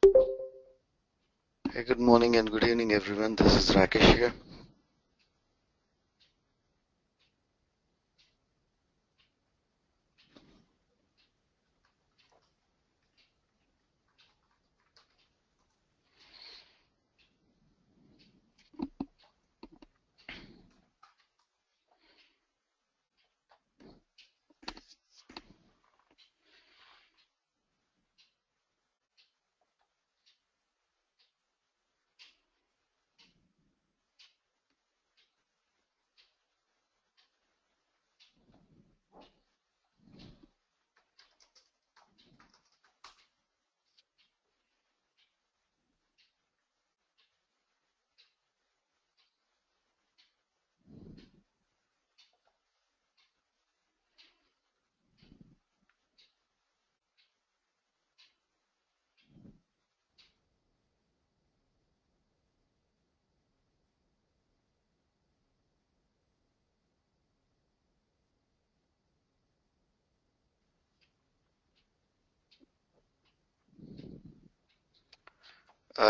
Hey, good morning and good evening, everyone. This is Rakesh here.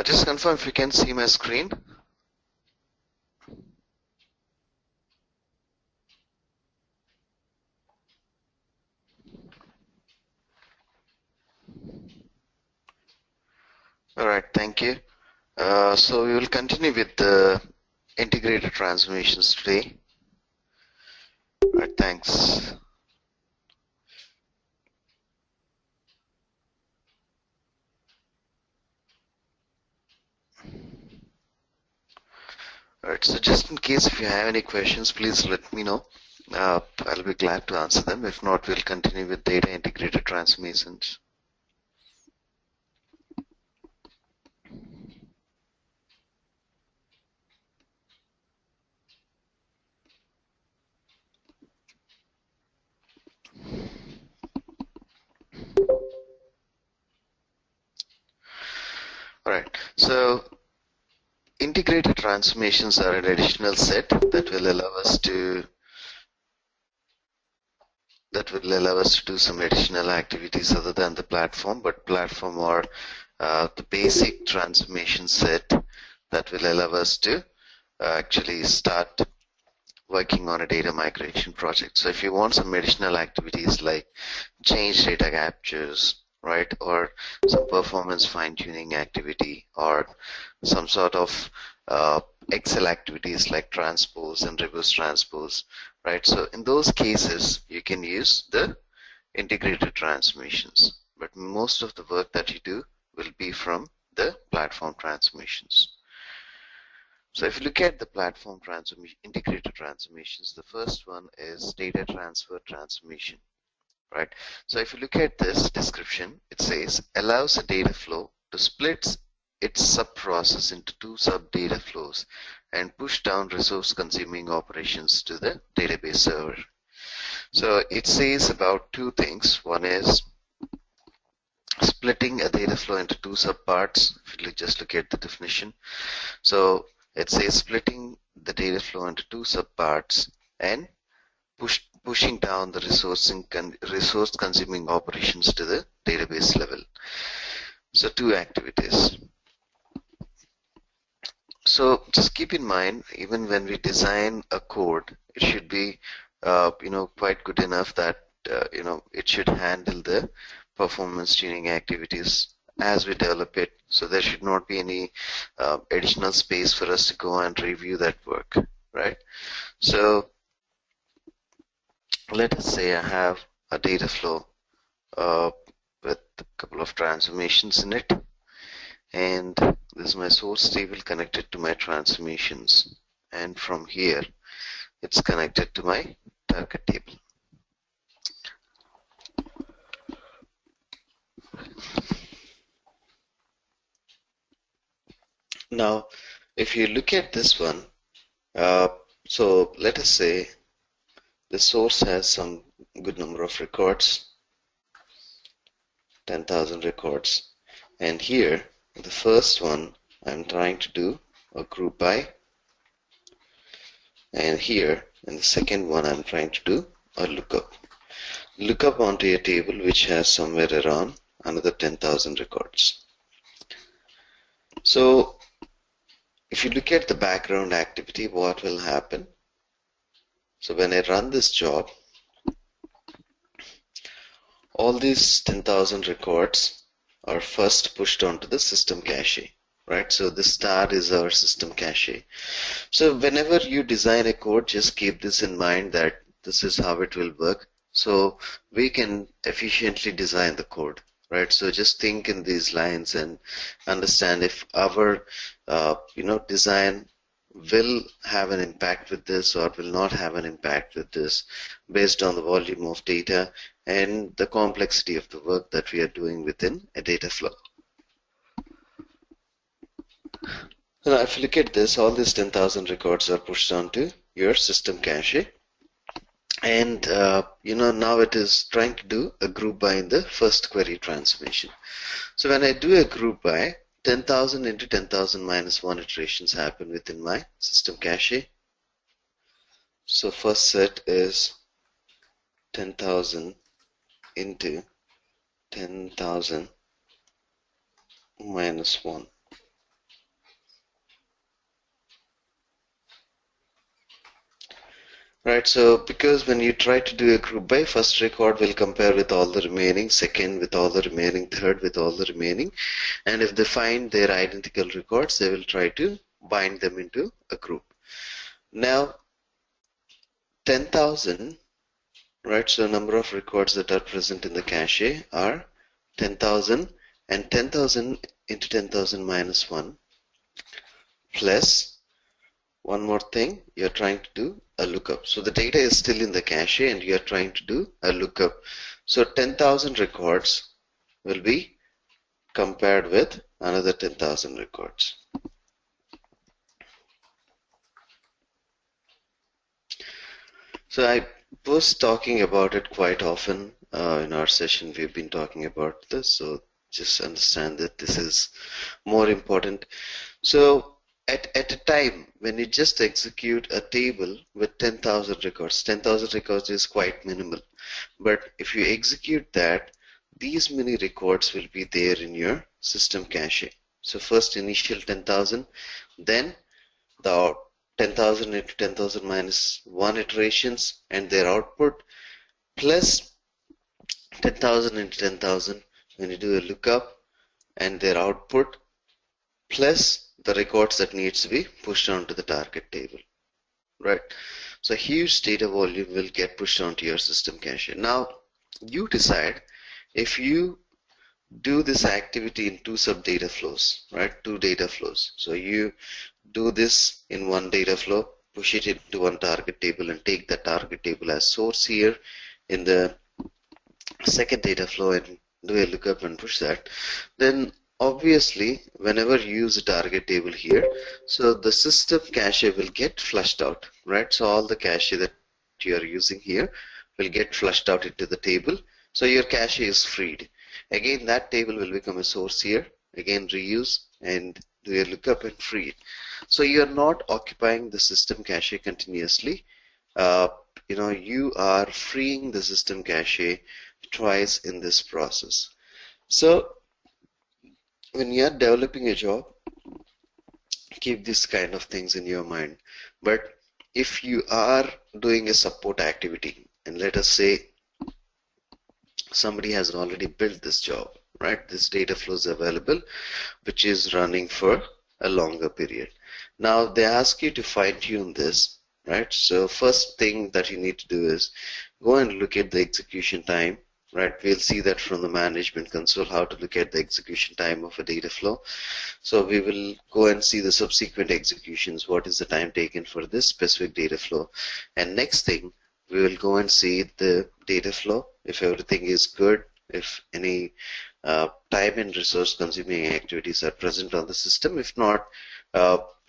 Just confirm if you can see my screen. All right, thank you. So we will continue with the integrated transformations today. All right, thanks. All right, so just in case if you have any questions, please let me know. I'll be glad to answer them. If not, we'll continue with data integrated transformations. All right, so integrated transformations are an additional set that will allow us to do some additional activities other than the platform, but platform are the basic transformation set that will allow us to actually start working on a data migration project. So if you want some additional activities like change data captures, right, or some performance fine-tuning activity, or some sort of Excel activities like transpose and reverse transpose, right? So in those cases, you can use the integrated transformations, but most of the work that you do will be from the platform transformations. So if you look at the platform transformation, integrated transformations, the first one is data transfer transformation, right? So if you look at this description, it says allows a data flow to split its sub-process into two sub-data flows and push down resource-consuming operations to the database server. So it says about two things. One is splitting a data flow into two subparts. If you just look at the definition, so it says splitting the data flow into two subparts and pushing down the resource-consuming operations to the database level. So two activities. So just keep in mind, even when we design a code, it should be, quite good enough that it should handle the performance tuning activities as we develop it. So there should not be any additional space for us to go and review that work, right? So let us say I have a data flow with a couple of transformations in it, and this is my source table connected to my transformations, and from here it's connected to my target table. Now if you look at this one, so let us say the source has some good number of records, 10,000 records, and here the first one I'm trying to do a group by, and here in the second one I'm trying to do a lookup onto a table which has somewhere around another 10,000 records. So if you look at the background activity, what will happen? So when I run this job, all these 10,000 records are first pushed onto the system cache, right? So this star is our system cache. So whenever you design a code, just keep this in mind that this is how it will work. So we can efficiently design the code, right? So just think in these lines and understand if our, design will have an impact with this or will not have an impact with this based on the volume of data and the complexity of the work that we are doing within a data flow. Now, if you look at this, all these 10,000 records are pushed onto your system cache. And, now it is trying to do a group by in the first query transformation. So when I do a group by, 10,000 into 10,000 minus 1 iterations happen within my system cache. So first set is 10,000 into 10,000 minus 1. Right, so because when you try to do a group by, first record will compare with all the remaining, second with all the remaining, third with all the remaining, and if they find their identical records, they will try to bind them into a group. Now, 10,000, right, so number of records that are present in the cache are 10,000 and 10,000 into 10,000 minus 1 plus one more thing, you're trying to do a lookup. So the data is still in the cache and you're trying to do a lookup. So 10,000 records will be compared with another 10,000 records. So I was talking about it quite often in our session. We've been talking about this. So just understand that this is more important. So at a time when you just execute a table with 10,000 records, 10,000 records is quite minimal. But if you execute that, these many records will be there in your system cache. So first initial 10,000, then the 10,000 into 10,000 minus 1 iterations and their output, plus 10,000 into 10,000 when you do a lookup and their output, plus the records that needs to be pushed onto the target table, right? So a huge data volume will get pushed onto your system cache. Now you decide if you do this activity in two sub data flows, right? Two data flows. So you do this in one data flow, push it into one target table and take the target table as source here in the second data flow and do a lookup and push that. Then obviously whenever you use a target table here, so the system cache will get flushed out, right? So all the cache that you are using here will get flushed out into the table. So your cache is freed. Again, that table will become a source here. Again, reuse and do a lookup and free it. So you are not occupying the system cache continuously. You are freeing the system cache twice in this process. So when you are developing a job, keep these kind of things in your mind. But if you are doing a support activity, and let us say somebody has already built this job, right? This data flow is available, which is running for a longer period. Now they ask you to fine tune this, right? So first thing that you need to do is go and look at the execution time, right? We'll see that from the management console, how to look at the execution time of a data flow. So we will go and see the subsequent executions. What is the time taken for this specific data flow? And next thing, we will go and see the data flow. If everything is good, if any time and resource consuming activities are present on the system. If not,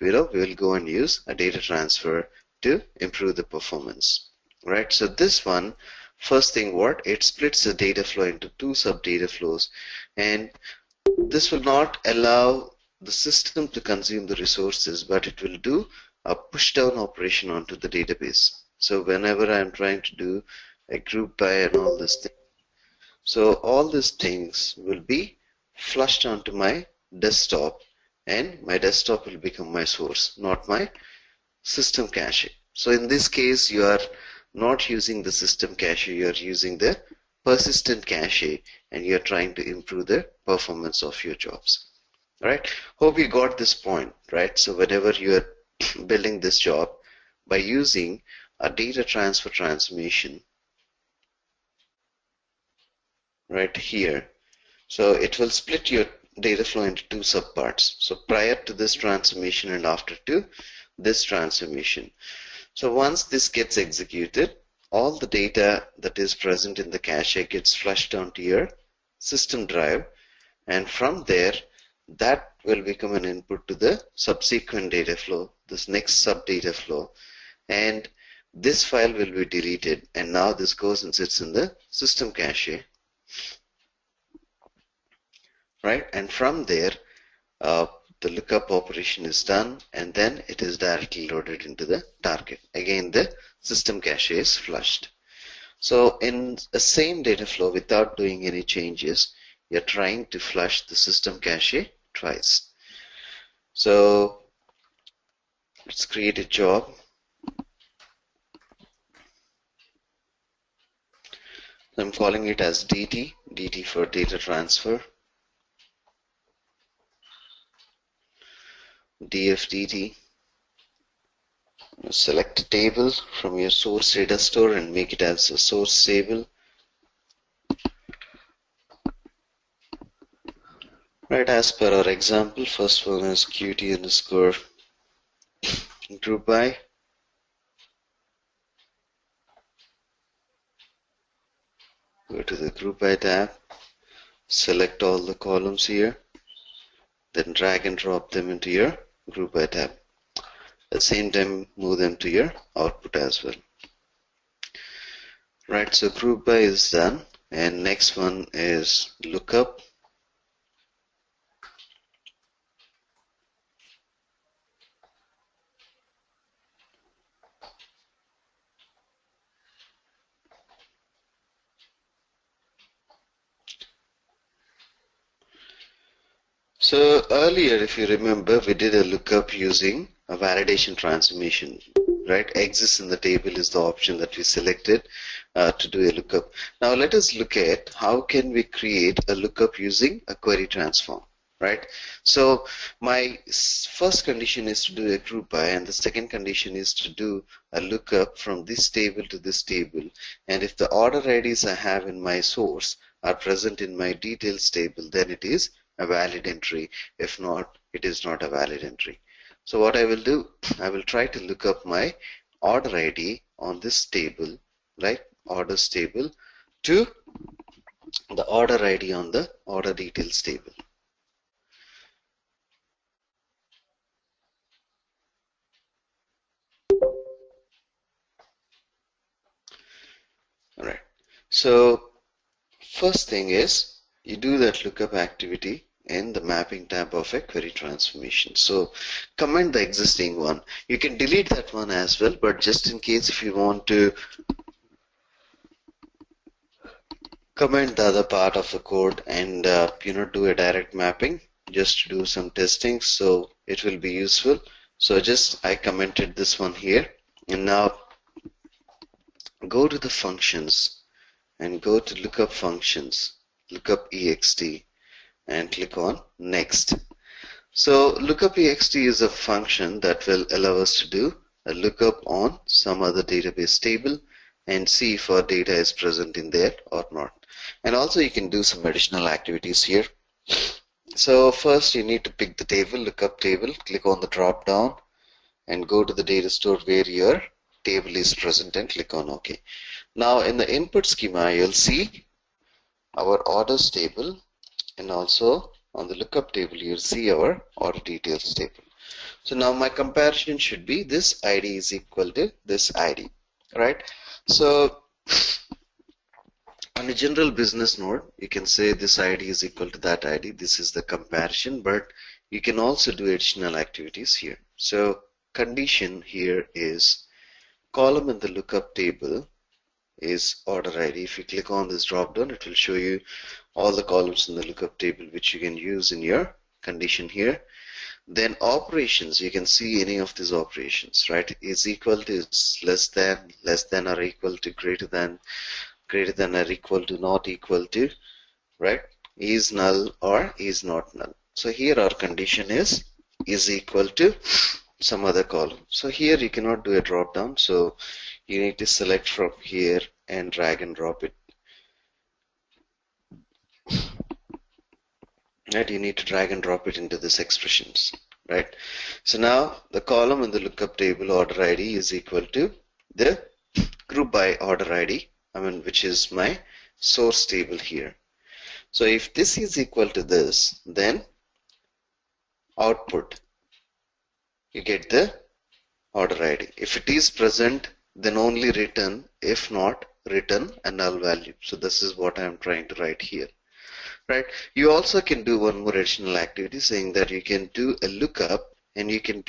we will go and use a data transfer to improve the performance, right? So this one, first thing it splits the data flow into two sub data flows, and this will not allow the system to consume the resources, but it will do a push down operation onto the database. So whenever I'm trying to do a group by and all this thing, so all these things will be flushed onto my desktop, and my desktop will become my source, not my system cache. So in this case, you are not using the system cache, you are using the persistent cache, and you are trying to improve the performance of your jobs. Right? Hope you got this point, right? So whenever you are building this job by using a data transfer transformation right here, so it will split your data flow into two subparts. So prior to this transformation and after to this transformation. So once this gets executed, all the data that is present in the cache gets flushed onto your system drive, and from there that will become an input to the subsequent data flow, this next sub data flow, and this file will be deleted, and now this goes and sits in the system cache, right? And from there the lookup operation is done, and then it is directly loaded into the target. Again, the system cache is flushed. So in the same data flow, without doing any changes, you're trying to flush the system cache twice. So let's create a job. I'm calling it as DT for data transfer, DFDT. Select a table from your source data store and make it as a source table. Right, as per our example, first one is qt underscore group by. Go to the group by tab, select all the columns here, then drag and drop them into your group by tab. At the same time, move them to your output as well. Right, so group by is done, and next one is lookup. So earlier, if you remember, we did a lookup using a validation transformation, right? Exists in the table is the option that we selected to do a lookup. Now let us look at how can we create a lookup using a query transform, right? So my first condition is to do a group by, and the second condition is to do a lookup from this table to this table. And if the order IDs I have in my source are present in my details table, then it is a valid entry. If not, it is not a valid entry. So what I will do, I will try to look up my order ID on this table, right? Orders table to the order ID on the order details table. All right. So first thing is you do that lookup activity in the mapping tab of a query transformation. So comment the existing one. You can delete that one as well, but just in case if you want to comment the other part of the code and do a direct mapping just to do some testing, so it will be useful. So just I commented this one here, and now go to the functions and go to lookup functions, lookup ext, and click on next. So lookup ext is a function that will allow us to do a lookup on some other database table and see if our data is present in there or not. And also you can do some additional activities here. So first you need to pick the table, lookup table, click on the drop down and go to the data store where your table is present and click on OK. Now in the input schema you'll see our orders table, and also on the lookup table you'll see our order details table. So now my comparison should be this ID is equal to this ID, right? So on a general business node, you can say this ID is equal to that ID. This is the comparison, but you can also do additional activities here. So condition here is column in the lookup table is order ID. If you click on this drop down, it will show you all the columns in the lookup table which you can use in your condition here. Then operations, you can see any of these operations, right? Is equal to, is less than or equal to, greater than or equal to, not equal to, right? Is null or is not null. So here our condition is equal to some other column. So here you cannot do a drop down, so you need to select from here and drag and drop it. Right, you need to drag and drop it into this expressions, right? So now the column in the lookup table order ID is equal to the group by order ID, which is my source table here. So if this is equal to this, then output, you get the order ID. If it is present, then only return. If not, return a null value. So this is what I am trying to write here. Right. You also can do one more additional activity, saying that you can do a lookup and you can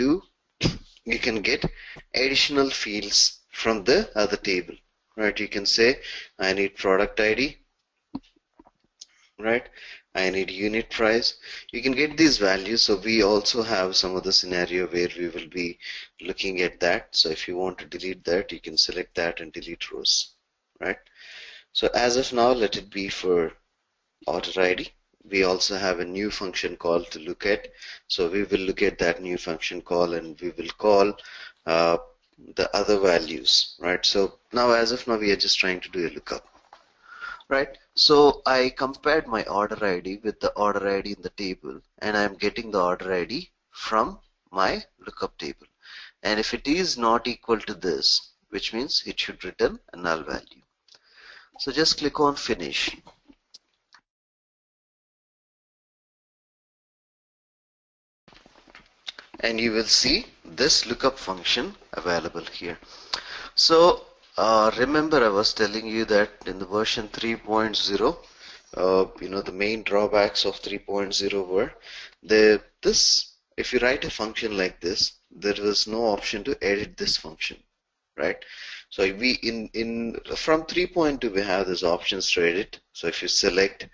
get additional fields from the other table. Right. You can say I need product ID. Right. I need unit price. You can get these values. So we also have some other scenario where we will be looking at that. So if you want to delete that, you can select that and delete rows. Right. So as of now, let it be for order ID. We also have a new function call to look at. So we will look at that new function call and we will call the other values, right? So now as of now, we are just trying to do a lookup, right? So I compared my order ID with the order ID in the table, and I'm getting the order ID from my lookup table. And if it is not equal to this, which means it should return a null value. So just click on finish. And you will see this lookup function available here. So remember, I was telling you that in the version 3.0, the main drawbacks of 3.0 were if you write a function like this, there was no option to edit this function, right? So from 3.2 we have these options to edit. So if you select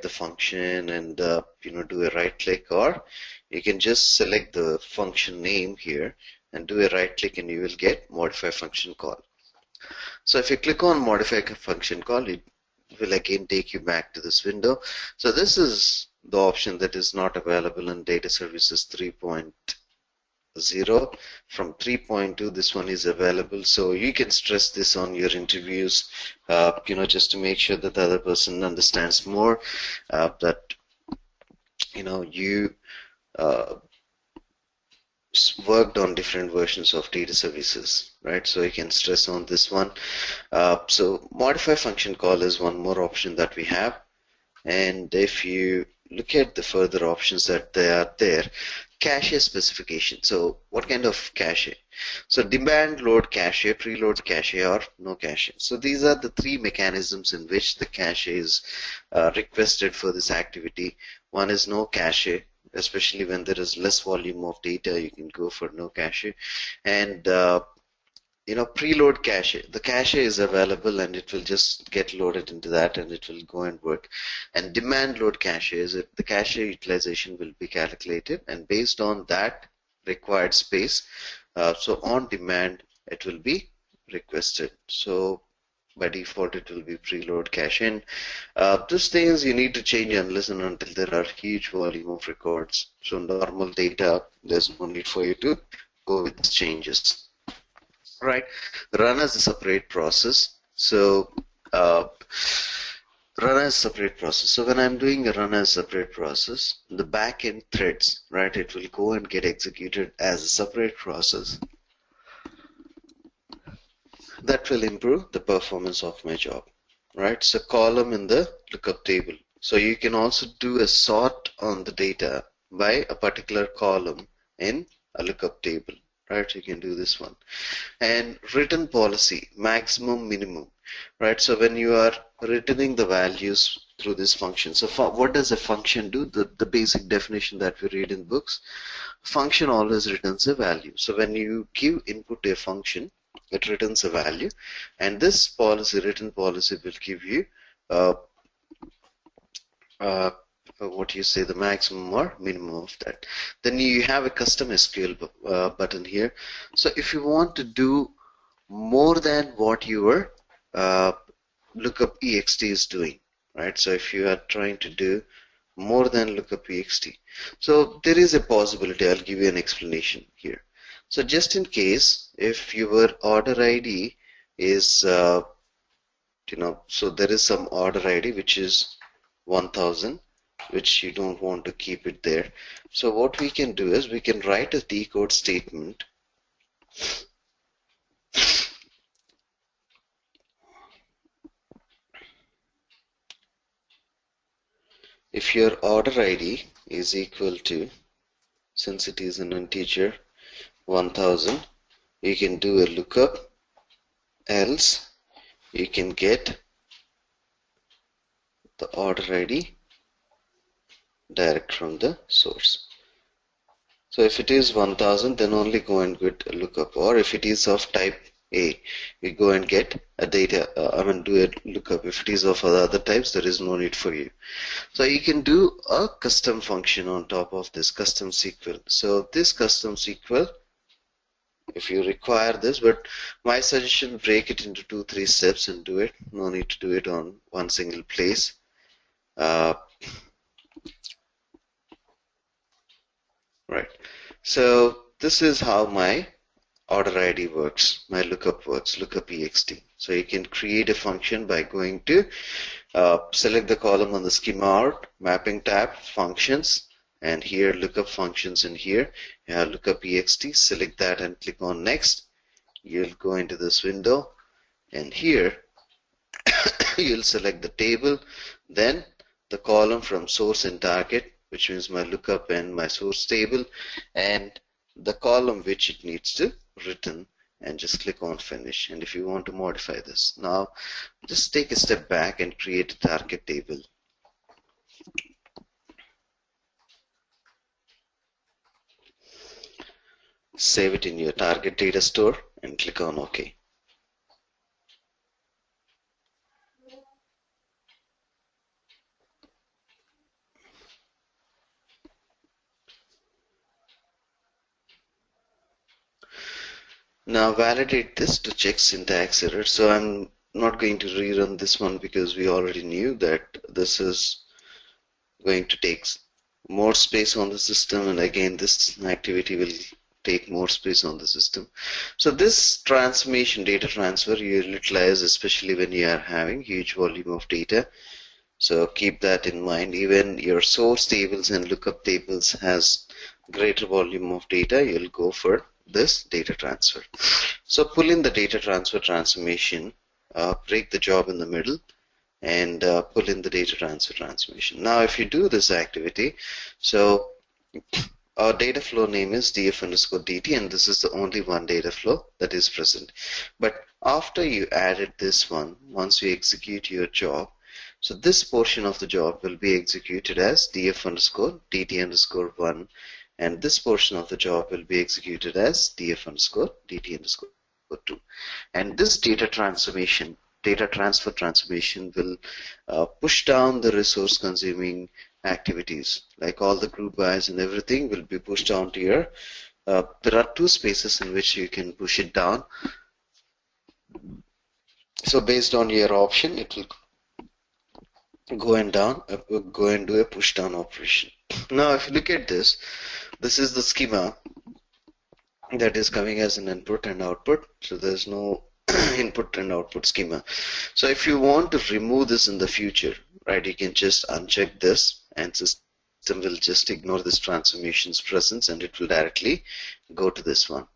the function and do a right click, or you can just select the function name here and do a right click and you will get modify function call. So if you click on modify function call, it will again take you back to this window. So this is the option that is not available in data services 3.0. From 3.2 this one is available, so you can stress this on your interviews, just to make sure that the other person understands more, that you worked on different versions of data services, right? So you can stress on this one. So modify function call is one more option that we have. And if you look at the further options that they are there, cache specification. So what kind of cache? So demand load cache, preload cache, or no cache. So these are the three mechanisms in which the cache is requested for this activity. One is no cache, especially when there is less volume of data, you can go for no cache. And preload cache, the cache is available and it will just get loaded into that and it will go and work. And demand load cache is the cache utilization will be calculated, and based on that required space, so on demand it will be requested. So by default it will be preload cache. And these things you need to change unless and until there are huge volume of records. So normal data, there's no need for you to go with these changes. Right, run as a separate process. So run as a separate process. So when I'm doing a run as a separate process, the backend threads, right, it will go and get executed as a separate process. That will improve the performance of my job, right? So column in the lookup table. So you can also do a sort on the data by a particular column in a lookup table. Right, you can do this one. And return policy, maximum, minimum, right? So when you are returning the values through this function, so what does a function do? The basic definition that we read in books, function always returns a value. So when you give input to a function, it returns a value, and this policy, return policy, will give you what you say, the maximum or minimum of that. Then you have a custom SQL button here. So if you want to do more than what your uh, lookup ext is doing, right? So if you are trying to do more than lookup ext, so there is a possibility. I'll give you an explanation here. So just in case if your order ID is so there is some order ID which is 1000, which you don't want to keep it there. So what we can do is we can write a decode statement. If your order ID is equal to, since it is an integer, 1000, you can do a lookup, else you can get the order ID direct from the source. So if it is 1000, then only go and get a lookup, or if it is of type A, you go and get a data, do a lookup. If it is of other types, there is no need for you. So you can do a custom function on top of this custom SQL. So this custom SQL, if you require this, but my suggestion, break it into 2-3 steps and do it. No need to do it on one single place. Right. So this is how my order ID works, my lookup works, lookup ext. So you can create a function by going to select the column on the schema out, mapping tab, functions, and here lookup functions, and here you have lookup ext. Select that and click on next. You'll go into this window, and here you'll select the table, then the column from source and target, which means my lookup and my source table, and the column which it needs to return, and just click on finish. And if you want to modify this, now just take a step back and create a target table. Save it in your target data store and click on OK. Now validate this to check syntax error. So I'm not going to rerun this one because we already knew that this is going to take more space on the system, and again this activity will take more space on the system. So this transformation, data transfer, you utilize especially when you are having huge volume of data. So keep that in mind. Even your source tables and lookup tables has greater volume of data, you'll go for this data transfer. So pull in the data transfer transformation, break the job in the middle, and pull in the data transfer transformation. Now if you do this activity, so our data flow name is df_dt, and this is the only one data flow that is present. But after you added this one, once you execute your job, so this portion of the job will be executed as df_dt_1, and this portion of the job will be executed as df_dt_2. And this data transfer transformation will push down the resource consuming activities, like all the group bys and everything will be pushed down to your there are two spaces in which you can push it down. So based on your option, it will go and do a push down operation. Now if you look at this, this is the schema that is coming as an input and output. So there's no input and output schema. So if you want to remove this in the future, right, you can just uncheck this, and system will just ignore this transformation's presence, and it will directly go to this one.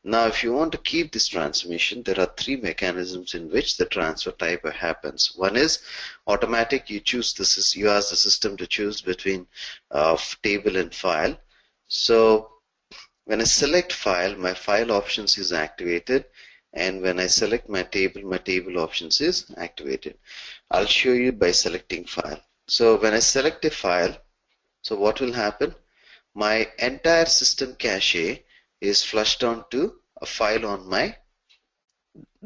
Now if you want to keep this transformation, there are three mechanisms in which the transfer type happens. One is automatic. You ask the system to choose between table and file. So when I select file, my file options is activated, and when I select my table options is activated. I'll show you by selecting file. So when I select a file, so what will happen? My entire system cache is flushed onto a file on my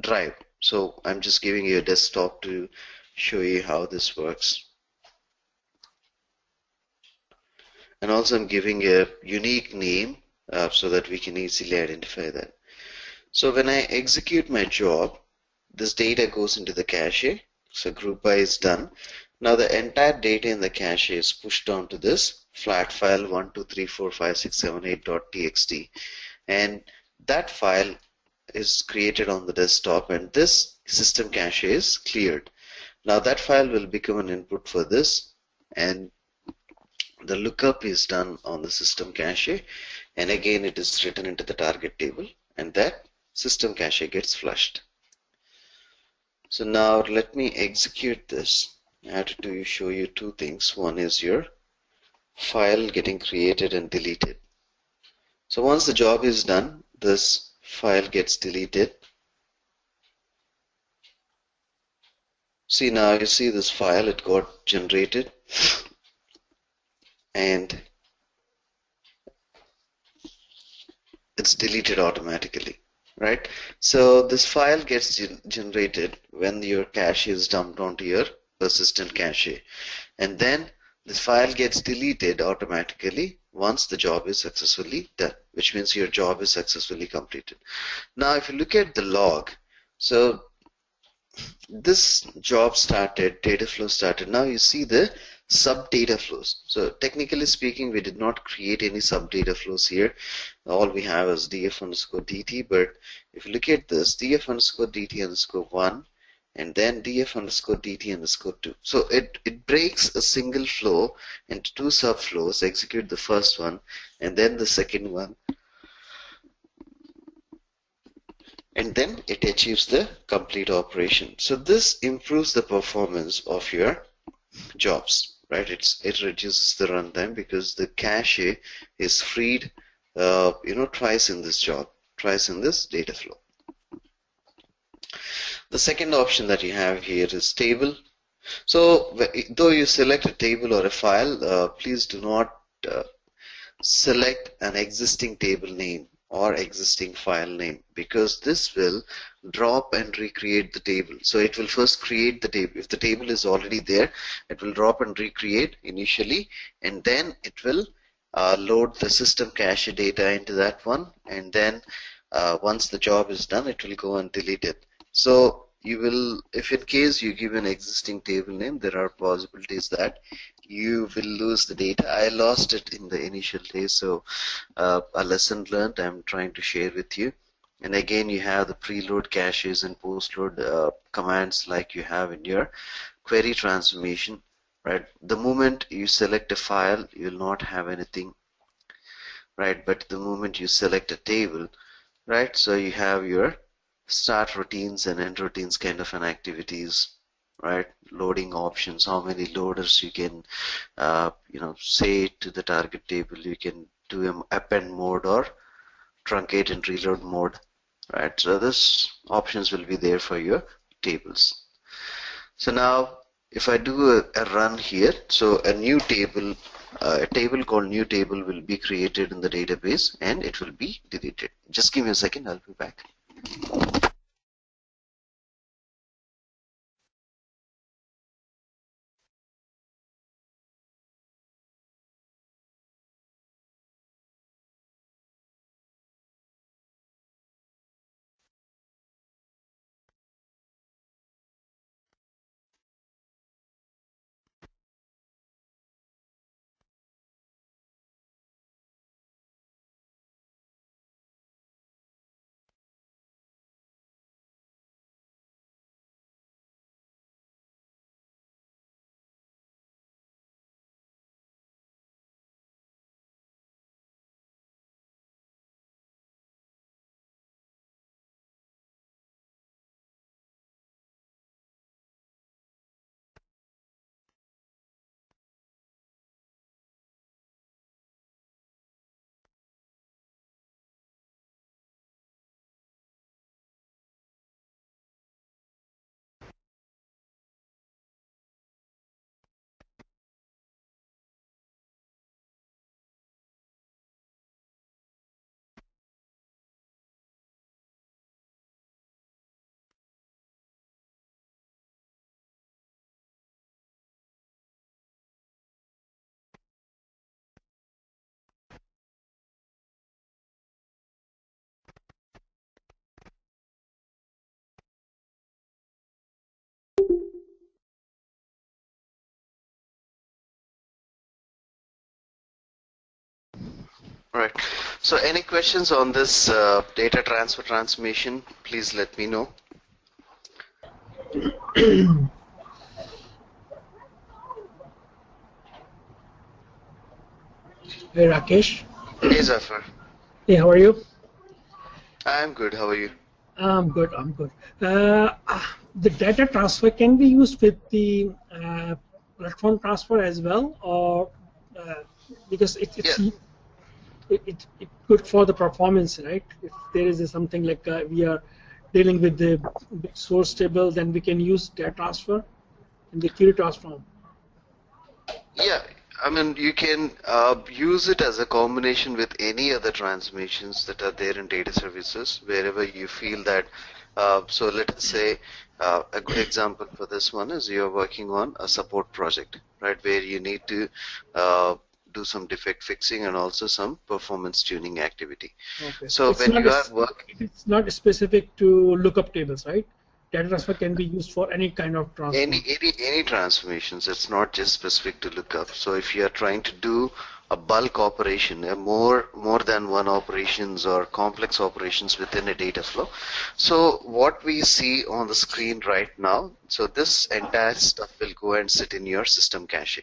drive. So I'm just giving you a desktop to show you how this works. And also I'm giving a unique name so that we can easily identify that. So when I execute my job, this data goes into the cache. So group by is done. Now the entire data in the cache is pushed onto this flat file 1234567.8.txt, and that file is created on the desktop, and this system cache is cleared. Now that file will become an input for this, and the lookup is done on the system cache, and again it is written into the target table, and that system cache gets flushed. So now let me execute this. I have to show you two things. One is your file getting created and deleted. So once the job is done, this file gets deleted. See, now you see this file, it got generated, and it's deleted automatically, right? So this file gets generated when your cache is dumped onto your persistent cache, and then this file gets deleted automatically once the job is successfully done, which means your job is successfully completed. Now if you look at the log, so this job started, data flow started. Now you see the sub data flows. So technically speaking, we did not create any sub data flows here. All we have is df underscore dt, but if you look at this, df underscore dt underscore 1, and then df underscore dt underscore 2. So it breaks a single flow into two subflows, execute the first one and then the second one, and then it achieves the complete operation. So this improves the performance of your jobs, right? It reduces the runtime because the cache is freed, twice in this job, twice in this data flow. The second option that you have here is table. So though you select a table or a file, please do not select an existing table name or existing file name, because this will drop and recreate the table. So it will first create the table. If the table is already there, it will drop and recreate initially, and then it will load the system cache data into that one, and then once the job is done, it will go and delete it. So you will, if in case you give an existing table name, there are possibilities that you will lose the data. I lost it in the initial days, so a lesson learned I'm trying to share with you. And again, you have the preload caches and postload commands like you have in your query transformation, right? The moment you select a file, you will not have anything, right? But the moment you select a table, right? So you have your start routines and end routines kind of an activities, right? Loading options, how many loaders you can, say to the target table. You can do an append mode or truncate and reload mode, right? So this options will be there for your tables. So now if I do a run here, so a table called new table will be created in the database and it will be deleted. Just give me a second, I'll be back. Right. So any questions on this data transfer transformation, please let me know. Hey Rakesh. Hey Zafar. Hey, how are you? I'm good. How are you? I'm good. I'm good. The data transfer can be used with the platform transfer as well, or because Yeah. it's good for the performance, right? If there is something like we are dealing with the big source table, then we can use data transfer in the query transform. Yeah, I mean, you can use it as a combination with any other transformations that are there in data services, wherever you feel that. So let us say a good example for this one is you're working on a support project, right, where you need to uh, do some defect fixing and also some performance tuning activity. Okay, so So when you are working, it's not specific to lookup tables, right? Data transfer can be used for any kind of any transform. any any transformations, it's not just specific to lookup. So if you are trying to do a bulk operation, a more than one operations or complex operations within a data flow, so what we see on the screen right now, so this entire stuff will go and sit in your system cache.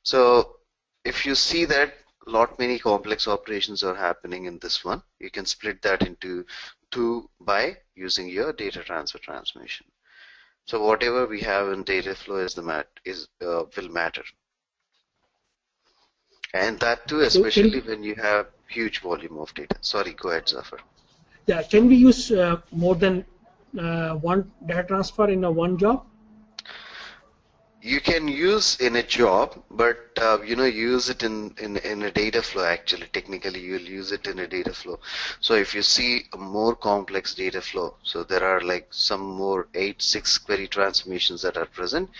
So if you see that lot many complex operations are happening in this one, you can split that into two by using your data transfer transformation. So whatever we have in data flow is will matter, and that too, So can especially when you have huge volume of data. Sorry, go ahead, Zafar. Yeah, can we use more than one data transfer in a one job? You can use in a job, but use it in a data flow. Actually, technically, you'll use it in a data flow. So if you see a more complex data flow, so there are like some more 6 query transformations that are present.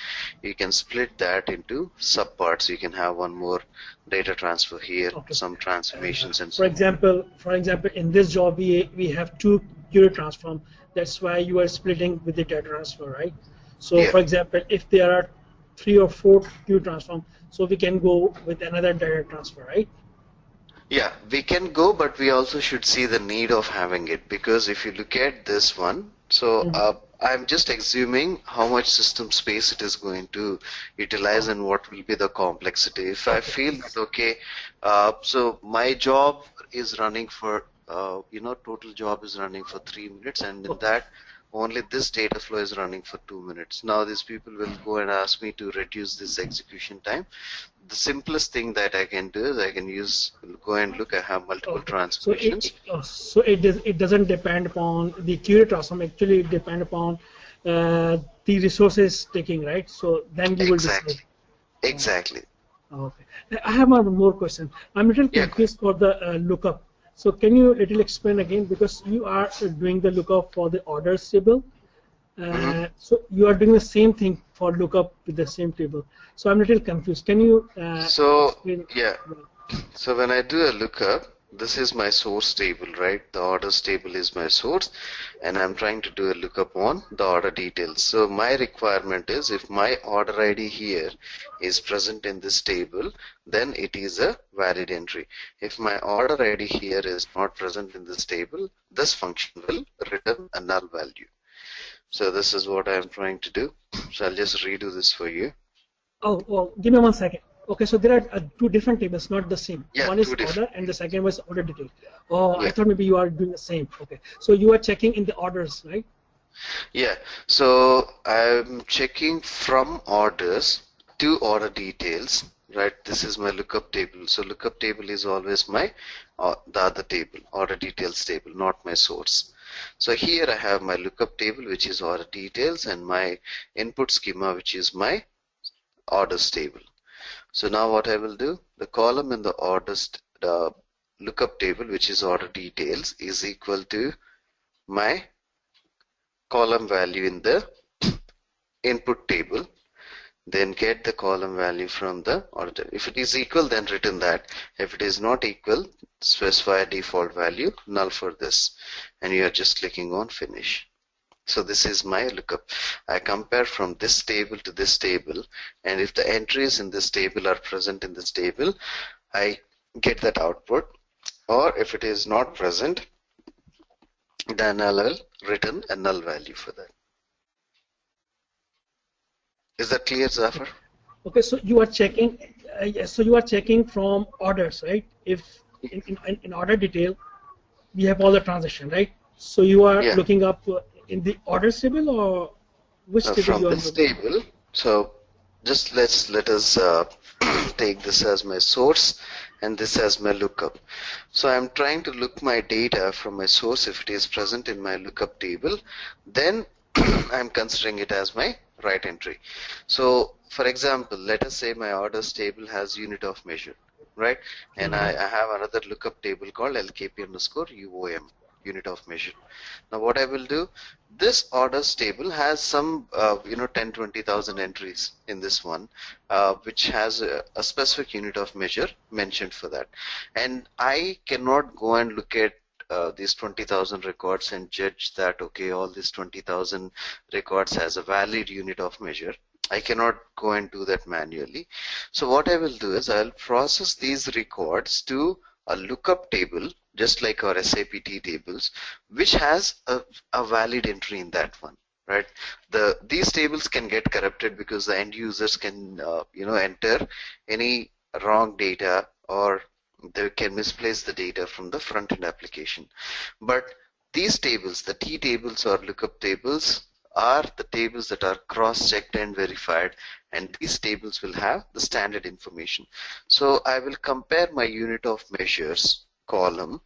You can split that into subparts. You can have one more data transfer here, Okay. some transformations, and For so on. example, in this job we have two query transform. That's why you are splitting with the data transfer, right? So Yeah. for example, if there are three or four query transform, so we can go with another data transfer, right? Yeah, we can go, but we also should see the need of having it, because if you look at this one, so Mhm. I'm just assuming how much system space it is going to utilize Oh, and what will be the complexity. If I okay. feel that, okay, so my job is running for, total job is running for 3 minutes, and in Okay. that only this data flow is running for 2 minutes. Now these people will go and ask me to reduce this execution time. The simplest thing that I can do is I can go and look. I have multiple Okay. So transformations. it doesn't depend upon the query transform. Actually, it depends upon the resources taking, right? So then you will decide. Exactly. Oh, Exactly. okay. I have one more question. I'm a little Yeah. confused for the lookup. So can you little explain again, because you are doing the lookup for the orders table. hmm So you are doing the same thing for lookup with the same table. So I'm a little confused. Can you So explain? yeah. So when I do a lookup, this is my source table, right? The orders table is my source, and I'm trying to do a lookup on the order details. So my requirement is if my order ID here is present in this table, then it is a valid entry. If my order ID here is not present in this table, this function will return a null value. So this is what I'm trying to do. So I'll just redo this for you. Oh, give me 1 second. Okay, so there are two different tables, not the same. Yeah, One two is different order and the tables. second was order detail. Oh, I Yeah. thought maybe you are doing the same. Okay, so you are checking in the orders, right? Yeah, so I'm checking from orders to order details, right? This is my lookup table. So lookup table is always my the other table, order details table, not my source. So here I have my lookup table, which is order details, and my input schema, which is my orders table. So now what I will do, the column in the the lookup table, which is order details, is equal to my column value in the input table, then get the column value from the order. If it is equal, then return that. If it is not equal, specify a default value null for this, and you are just clicking on finish. So this is my lookup. I compare from this table to this table, and if the entries in this table are present in this table, I get that output, or if it is not present, then I will return a null value for that. Is that clear, Zafar? Okay, so you are checking. Yes, so you are checking from orders, right? If in order detail, we have all the transaction, right? So you are Yeah. looking up in the orders table, or which table From you are this looking? table, so just let us take this as my source and this as my lookup. So I'm trying to look my data from my source. If it is present in my lookup table, then I'm considering it as my right entry. So for example, let us say my orders table has unit of measure, right? And I have another lookup table called LKP underscore UOM, unit of measure. Now what I will do, this orders table has some 10, 20,000 entries in this one, which has a specific unit of measure mentioned for that. And I cannot go and look at these 20,000 records and judge that, okay, all these 20,000 records has a valid unit of measure. I cannot go and do that manually. So what I will do is I'll process these records to a lookup table, just like our SAPT tables, which has a valid entry in that one, right? These tables can get corrupted because the end users can enter any wrong data, or they can misplace the data from the front end application. But these tables, the T tables or lookup tables, are the tables that are cross-checked and verified, and these tables will have the standard information. So I will compare my unit of measures column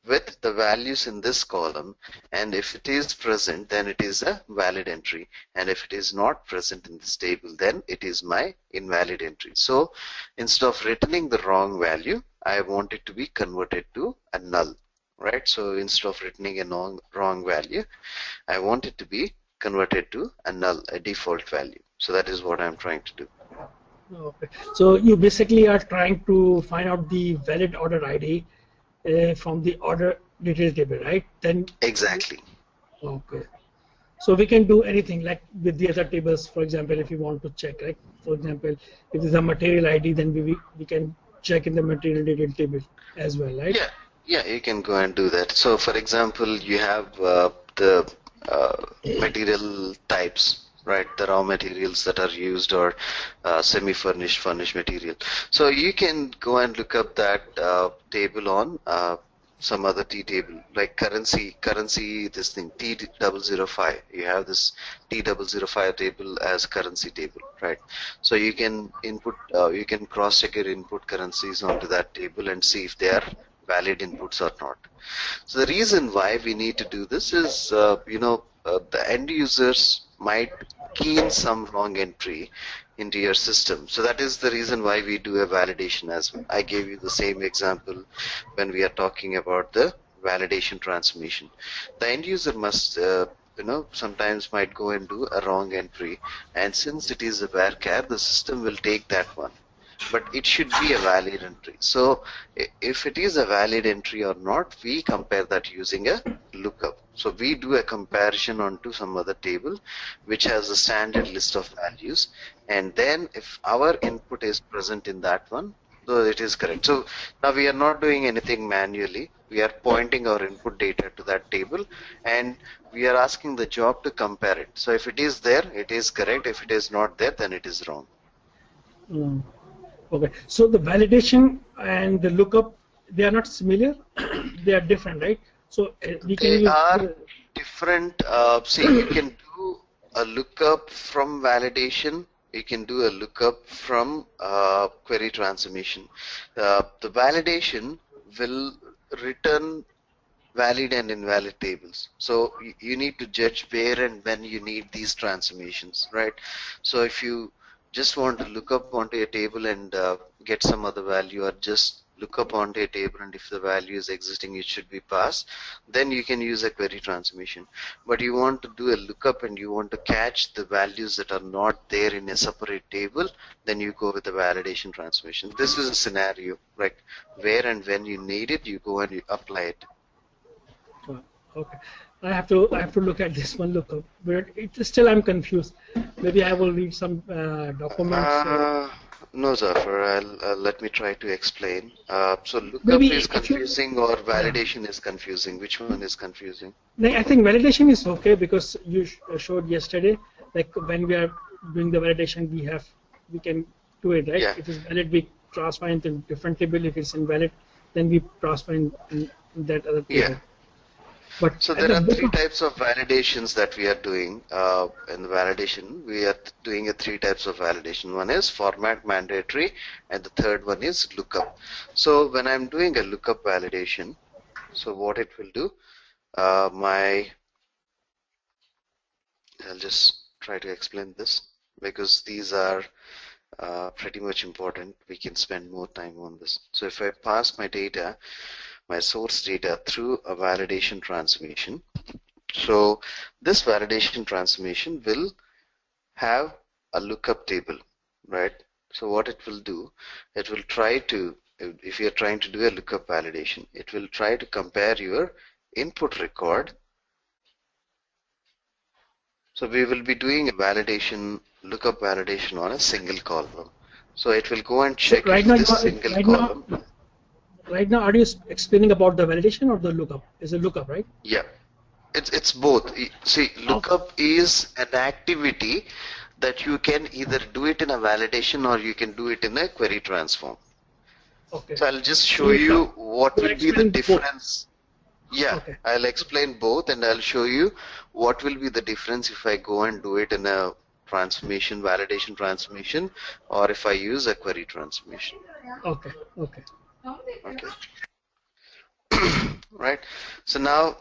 with the values in this column, and if it is present, then it is a valid entry, and if it is not present in this table, then it is my invalid entry. So instead of returning the wrong value, I want it to be converted to a null, right? So instead of returning a wrong value, I want it to be converted to a null, a default value. So that is what I'm trying to do. Okay. So you basically are trying to find out the valid order ID from the order detail table, right? Then Exactly. okay. So we can do anything like with the other tables. For example, if you want to check, right? For example, if there's a material ID, then we can check in the material detail table as well, right? Yeah, yeah, you can go and do that. So, for example, you have the material types, right? The raw materials that are used, or semi-furnished, furnished material. So you can go and look up that table on some other T table, like currency, this thing, T005. You have this T005 table as currency table, right? So you can you can cross-check your input currencies onto that table and see if they are valid inputs or not. So the reason why we need to do this is, the end users might key in some wrong entry into your system. So that is the reason why we do a validation as well. I gave you the same example when we are talking about the validation transformation. The end user must, sometimes might go and do a wrong entry. And since it is a varchar, the system will take that one, but it should be a valid entry. So if it is a valid entry or not, we compare that using a lookup. So we do a comparison onto some other table which has a standard list of values, and then if our input is present in that one, so it is correct. So now we are not doing anything manually. We are pointing our input data to that table, and we are asking the job to compare it. So if it is there, it is correct. If it is not there, then it is wrong. Mm. Okay. So the validation and the lookup, they are not similar. They are different, right? So we can They use are the, different. See, you can do a lookup from validation. You can do a lookup from query transformation. The validation will return valid and invalid tables. So you need to judge where and when you need these transformations, right? So if you just want to look up onto a table and get some other value, or just look up onto a table and if the value is existing, it should be passed, then you can use a query transformation. But you want to do a lookup and you want to catch the values that are not there in a separate table, then you go with the validation transformation. This is a scenario, like where and when you need it, you go and you apply it. okay. I have to look at this one lookup, but still I'm confused. Maybe I will read some documents. Uh, No, Zafar, let me try to explain. So lookup Maybe is if you, confusing or yeah. validation is confusing. Which one is confusing? Like, I think validation is okay because you showed yesterday, like when we are doing the validation, we can do it, right? Yeah, If it's valid, we transfer into different table. If it's invalid, then we transfer in that other yeah. table. But So at there the are three lookup, types of validations that we are doing. In the validation, we are doing three types of validation. One is format mandatory, and the third one is lookup. So when I'm doing a lookup validation, so what it will do, I'll just try to explain this because these are pretty much important. We can spend more time on this. So if I pass my data, my source data through a validation transformation, so this validation transformation will have a lookup table, right? So what it will do, it will try to, if you're trying to do a lookup validation, it will try to compare your input record. So we will be doing a validation, lookup validation on a single column. So it will go and so check if this single column, right now, are you explaining about the validation or the lookup? Is a lookup, right? yeah, it's both. See, Okay. lookup is an activity that you can either do it in a validation or you can do it in a query transform. Okay. So I'll just So show you what you are will be the explaining both. difference. Yeah, Okay. I'll explain both and I'll show you what will be the difference if I go and do it in a transformation, validation transformation, or if I use a query transformation. Okay. Okay. Okay, right. So now,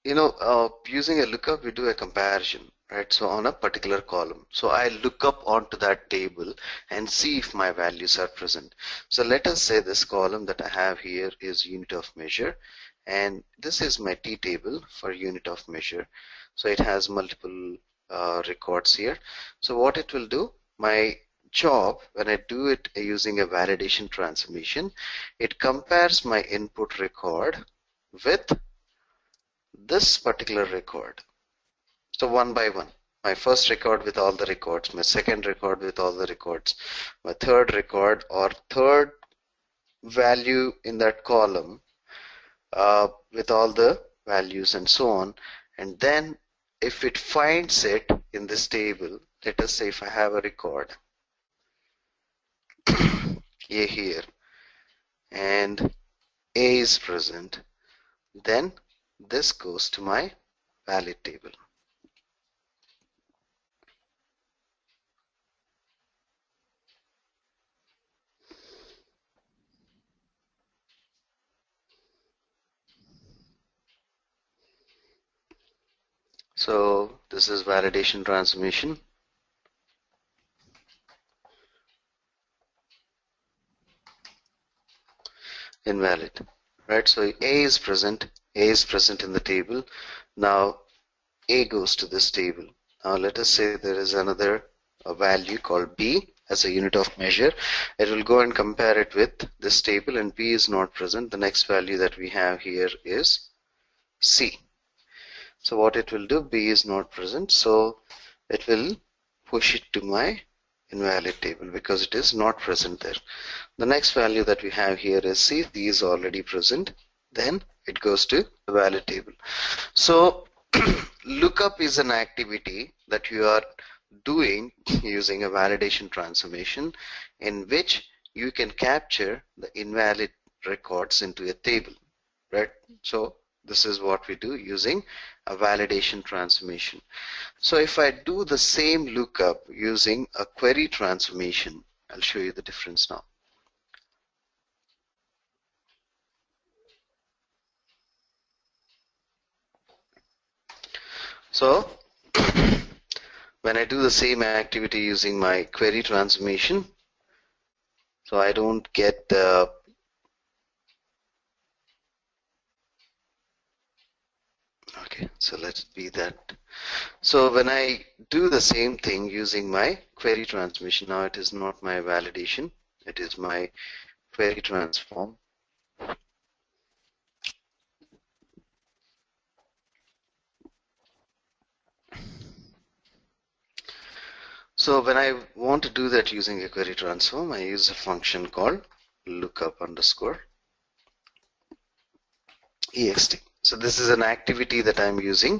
using a lookup, we do a comparison, right? So on a particular column. So I look up onto that table and see if my values are present. So let us say this column that I have here is unit of measure, and this is my T table for unit of measure. So it has multiple records here. So what it will do, my job when I do it using a validation transformation, it compares my input record with this particular record. So one by one, my first record with all the records, my second record with all the records, my third record or third value in that column with all the values and so on. And then if it finds it in this table, let us say if I have a record A here and A is present, then this goes to my valid table. So this is validation transformation. Invalid, right? So A is present in the table. Now A goes to this table. Now let us say there is another value called B as a unit of measure. It will go and compare it with this table and B is not present. The next value that we have here is C. So what it will do, B is not present. So it will push it to my invalid table because it is not present there. The next value that we have here is C. C is already present. Then it goes to the valid table. So lookup is an activity that you are doing using a validation transformation in which you can capture the invalid records into a table, right? So this is what we do using a validation transformation. So if I do the same lookup using a query transformation, I'll show you the difference now. So when I do the same activity using my query transformation, so I don't get the okay, so let's be that. So when I do the same thing using my query transformation, now it is not my validation, it is my query transform. So when I want to do that using a query transform, I use a function called lookup underscore ext. So this is an activity that I'm using,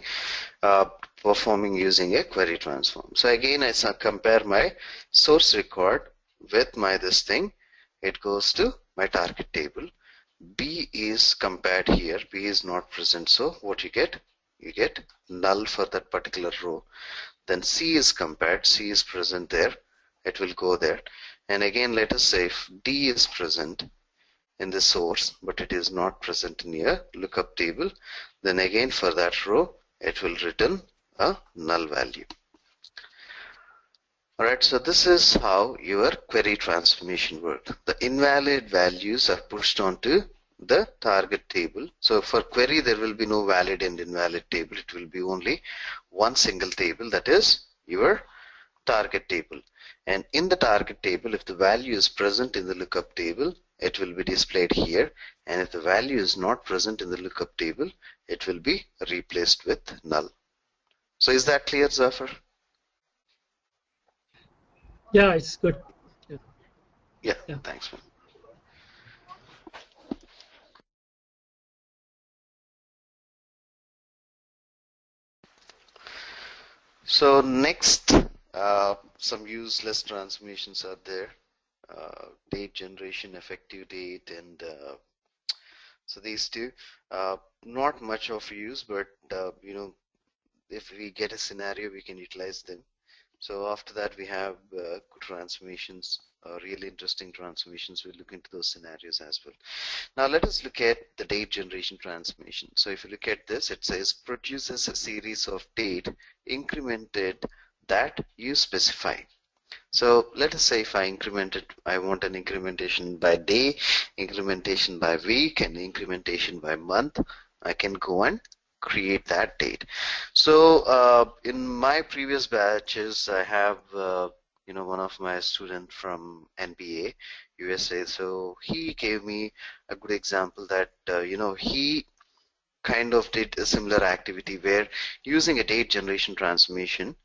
performing using a query transform. So again, I compare my source record with my this thing. It goes to my target table. B is compared here. B is not present. So what you get? You get null for that particular row. Then C is compared. C is present there. It will go there. And again, let us say if D is present in the source, but it is not present in your lookup table, then again for that row, it will return a null value. Alright, so this is how your query transformation works. The invalid values are pushed onto the target table. So for query, there will be no valid and invalid table. It will be only one single table, that is your target table. And in the target table, if the value is present in the lookup table, it will be displayed here. And if the value is not present in the lookup table, it will be replaced with null. So is that clear, Zafar? Yeah, it's good. Yeah. Thanks, man. So next, some useless transformations are there. Date generation, effective date, and so these two, not much of use, but if we get a scenario, we can utilize them. So after that, we have good transformations, really interesting transformations. We'll look into those scenarios as well. Now let us look at the date generation transformation. So if you look at this, it says produces a series of date incremented that you specify. So let us say if I want an incrementation by day, incrementation by week, and incrementation by month. I can go and create that date. So in my previous batches, I have one of my student from NBA USA. So he gave me a good example that he kind of did a similar activity where using a date generation transformation.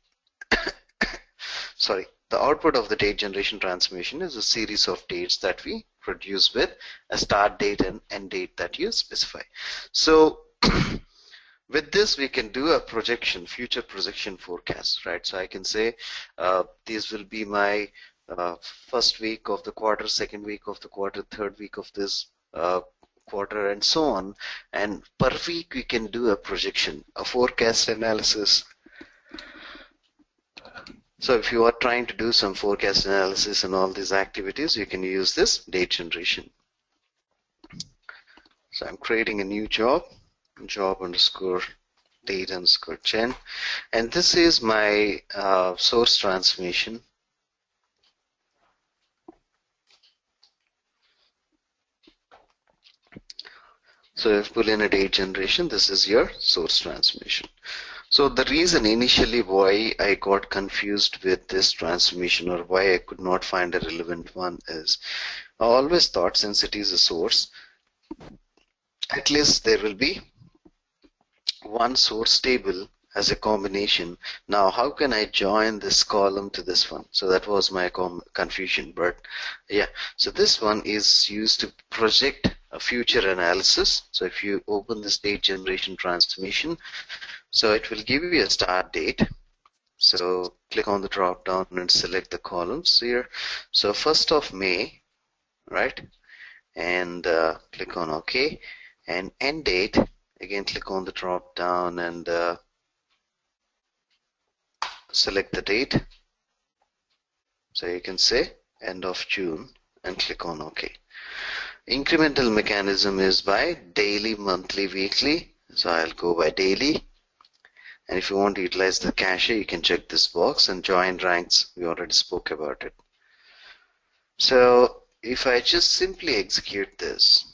Sorry. The output of the date generation transformation is a series of dates that we produce with a start date and end date that you specify. So with this, we can do a projection, future projection forecast, right? So I can say this will be my first week of the quarter, second week of the quarter, third week of this quarter, and so on. And per week, we can do a projection, a forecast analysis. So if you are trying to do some forecast analysis and all these activities, you can use this date generation. So I'm creating a new job underscore date underscore gen, and this is my source transformation. So if you pull in a date generation, this is your source transformation. So the reason initially why I got confused with this transformation or why I could not find a relevant one is I always thought since it is a source, at least there will be one source table as a combination. Now how can I join this column to this one? So that was my confusion. But yeah, so this one is used to project a future analysis. So if you open this date generation transformation, so it will give you a start date. So click on the drop down and select the columns here. So 1st of May, right? And click on OK. And end date, again click on the drop down and select the date. So you can say end of June and click on OK. Incremental mechanism is by daily, monthly, weekly. So I'll go by daily. And if you want to utilize the cache, you can check this box, and join ranks, we already spoke about it. So if I just simply execute this,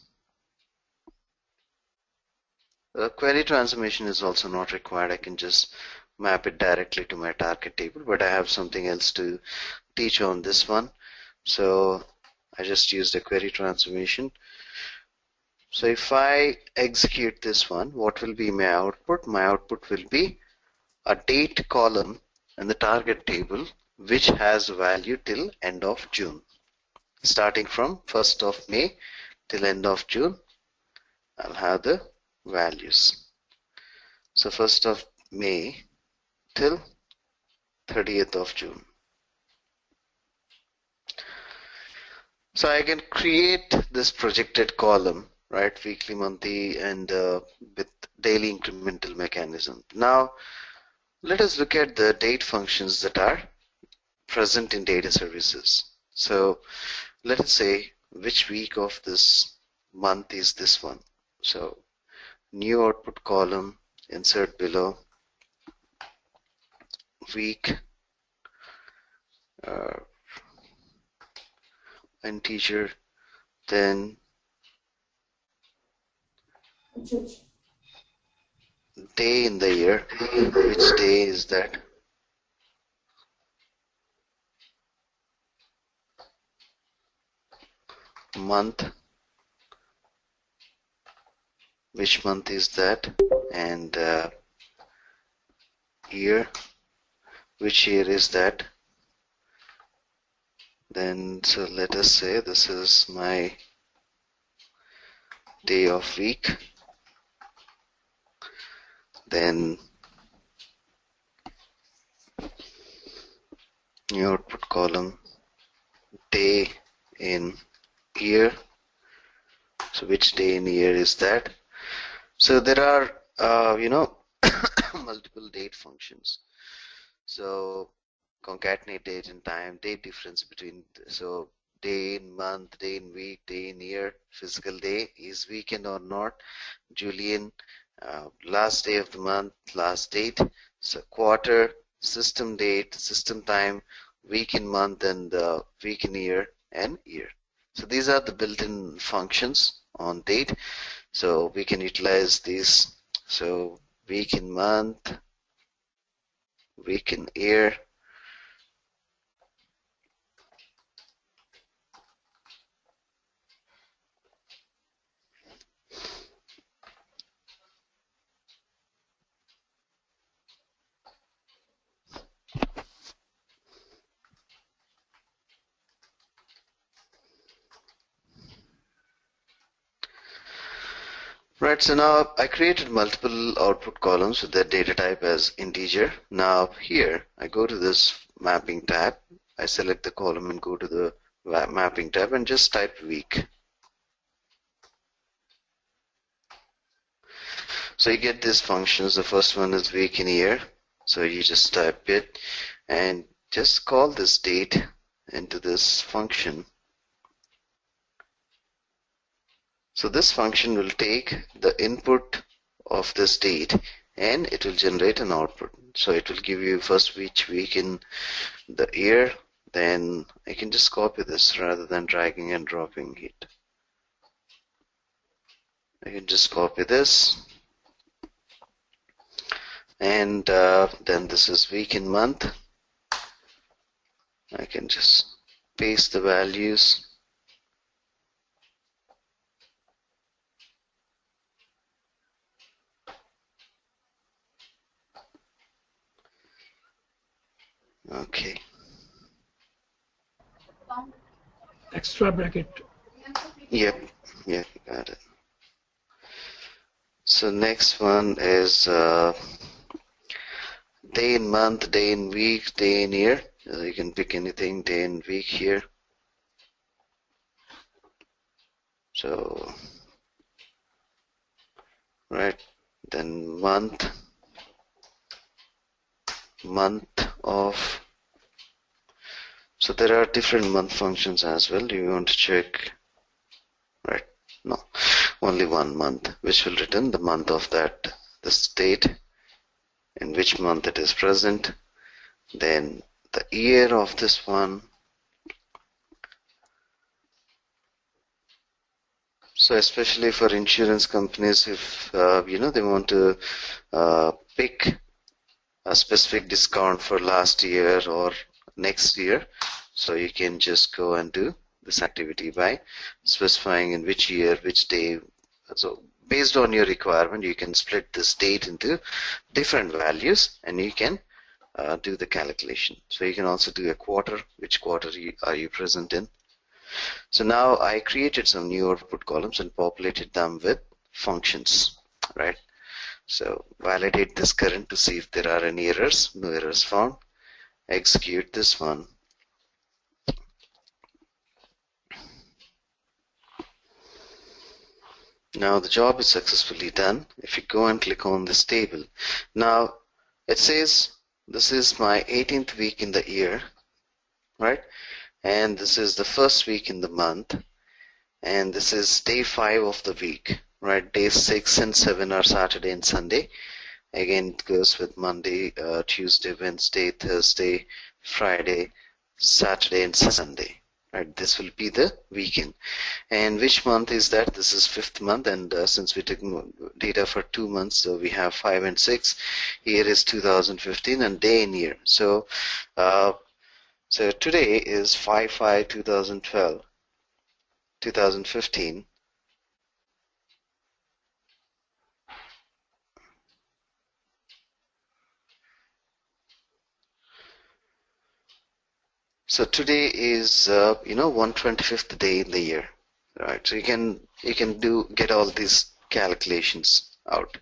the query transformation is also not required. I can just map it directly to my target table, but I have something else to teach on this one. So I just used a query transformation. So if I execute this one, what will be my output? My output will be a date column in the target table which has value till end of June. Starting from 1st of May till end of June, I'll have the values. So 1st of May till 30th of June. So I can create this projected column, right? Weekly, monthly, and with daily incremental mechanism. Now, let us look at the date functions that are present in data services. So let us say which week of this month is this one. So new output column, insert below, week, integer, then day in the year. Which day is that? Month. Which month is that? And year. Which year is that? Then, so let us say this is my day of week. Then new output column, day in year. So which day in year is that? So there are, multiple date functions. So concatenate date and time, date difference between, so day in month, day in week, day in year, physical day, is weekend or not, Julian, last day of the month, last date, so quarter, system date, system time, week in month, and week in year and year. So these are the built-in functions on date. So we can utilize these. So week in month, week in year, right. So now I created multiple output columns with that data type as integer. Now here I go to this mapping tab. I select the column and go to the mapping tab and just type week. So you get these functions. The first one is week in year. So you just type it and just call this date into this function. So this function will take the input of this date and it will generate an output. So it will give you first which week in the year. Then I can just copy this rather than dragging and dropping it. I can just copy this. And then this is week in month. I can just paste the values. Okay. Extra bracket. Yep, got it. So next one is day in month, day in week, day in year. You can pick anything, day and week here. So, right, then month of. So there are different month functions as well. Do you want to check? Right, no, only one month, which will return the month of that, the state in which month it is present. Then the year of this one. So especially for insurance companies, if they want to pick a specific discount for last year or next year, so you can just go and do this activity by specifying in which year, which day. So based on your requirement, you can split this date into different values and you can do the calculation. So you can also do a quarter, which quarter are you present in. So now I created some new output columns and populated them with functions, right? So validate this current to see if there are any errors. No errors found. Execute this one. Now the job is successfully done. If you go and click on this table, now it says this is my 18th week in the year, right? And this is the first week in the month, and this is day 5 of the week, right? Days 6 and 7 are Saturday and Sunday. Again, it goes with Monday, Tuesday, Wednesday, Thursday, Friday, Saturday, and Sunday. Right, this will be the weekend. And which month is that? This is 5th month, and since we took data for 2 months, so we have 5 and 6. Here is 2015 and day and year. So today is 5/5/2012, 2015. So today is 125th day in the year, right? So you can get all these calculations out.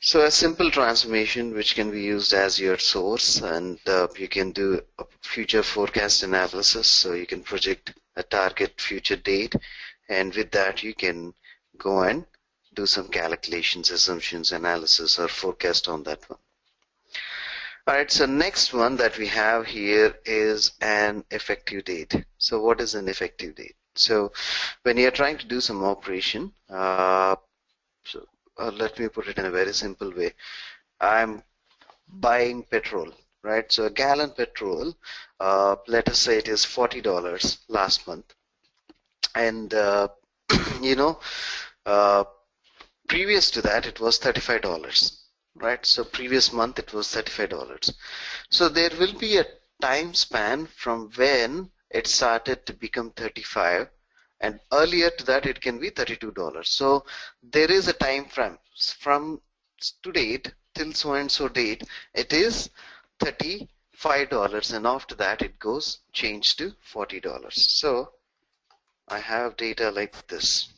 So a simple transformation which can be used as your source, and you can do a future forecast analysis. So you can project a target future date, and with that you can go and do some calculations, assumptions, analysis, or forecast on that one. All right, so next one that we have here is an effective date. So what is an effective date? So when you're trying to do some operation, let me put it in a very simple way. I'm buying petrol, right? So a gallon petrol, let us say it is $40 last month. And, previous to that, it was $35. Right, so previous month it was $35. So there will be a time span from when it started to become 35, and earlier to that it can be $32. So there is a time frame from to date till so and so date. It is $35, and after that it goes changed to $40. So I have data like this.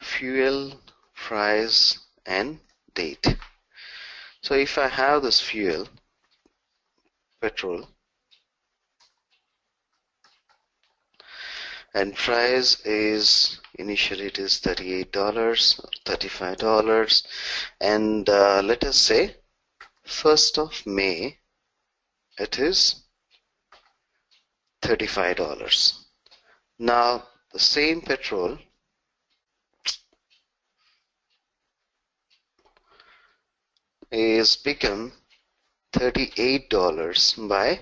Fuel, price, and date. So if I have this fuel, petrol, and price is initially it is $38 or $35, and let us say 1st of May it is $35. Now the same petrol is become $38 by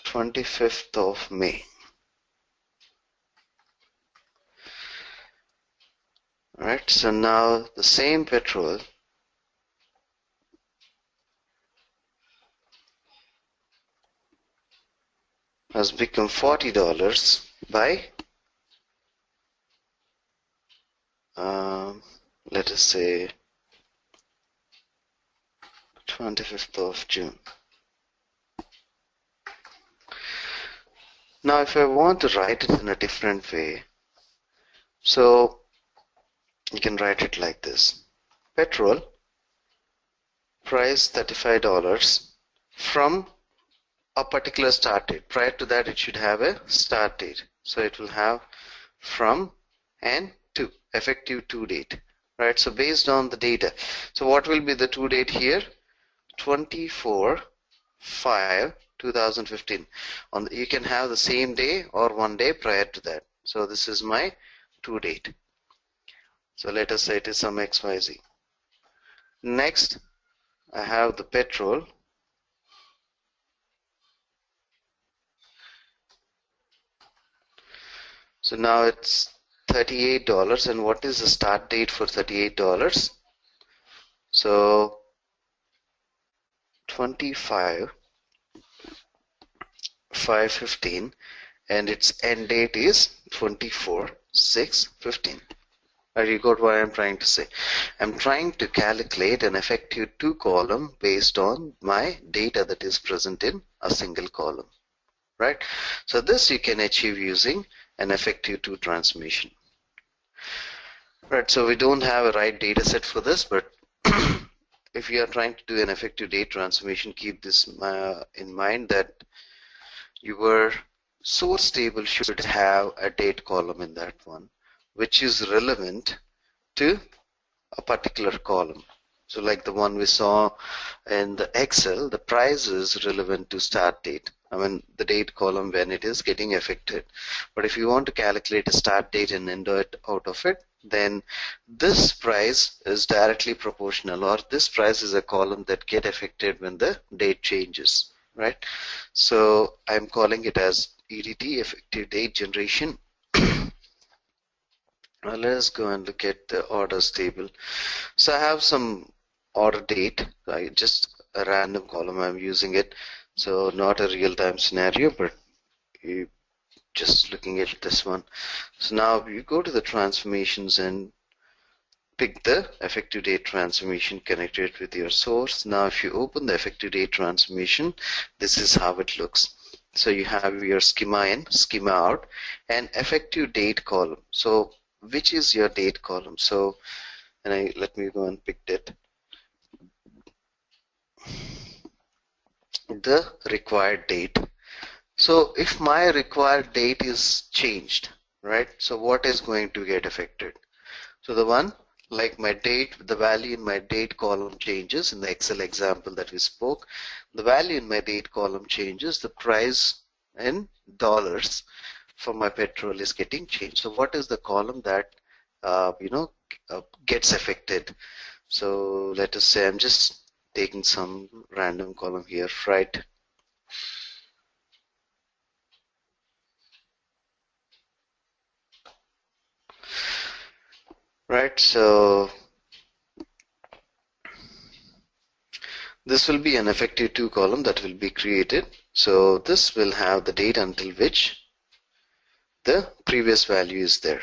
25th of May. Alright, so now the same petrol has become $40 by let us say 25th of June. Now if I want to write it in a different way, so you can write it like this. Petrol price $35 from a particular start date. Prior to that it should have a start date. So it will have from and to, effective to date. Right, so based on the data. So what will be the to date here? 24/5/2015. You can have the same day or one day prior to that. So this is my to date. So let us say it is some XYZ. Next, I have the petrol. So now it's $38, and what is the start date for $38? So 25/5/15, and its end date is 24/6/15. Or you got what I'm trying to say? I'm trying to calculate an effective 2 column based on my data that is present in a single column, right? So this you can achieve using an effective 2 transformation. Right, so we don't have a right data set for this, but if you are trying to do an effective date transformation, keep this in mind that your source table should have a date column in that one, which is relevant to a particular column. So like the one we saw in the Excel, the price is relevant to start date. I mean the date column when it is getting affected. But if you want to calculate a start date and end it out of it, then this price is directly proportional, or this price is a column that get affected when the date changes, right? So I'm calling it as EDT, effective date generation. Now let's go and look at the orders table. So I have some order date, just a random column I'm using it. So not a real-time scenario, but you just looking at this one. So now you go to the transformations and pick the effective date transformation, connect it with your source. Now if you open the effective date transformation, this is how it looks. So you have your schema in, schema out, and effective date column. So which is your date column? So let me go and pick it. The required date. So if my required date is changed, right? So what is going to get affected? So the one like my date, the value in my date column changes in the Excel example that we spoke. The value in my date column changes. The price in dollars for my petrol is getting changed. So what is the column that gets affected? So let us say I'm just taking some random column here, right? Right, so this will be an effective 2 column that will be created. So this will have the date until which the previous value is there.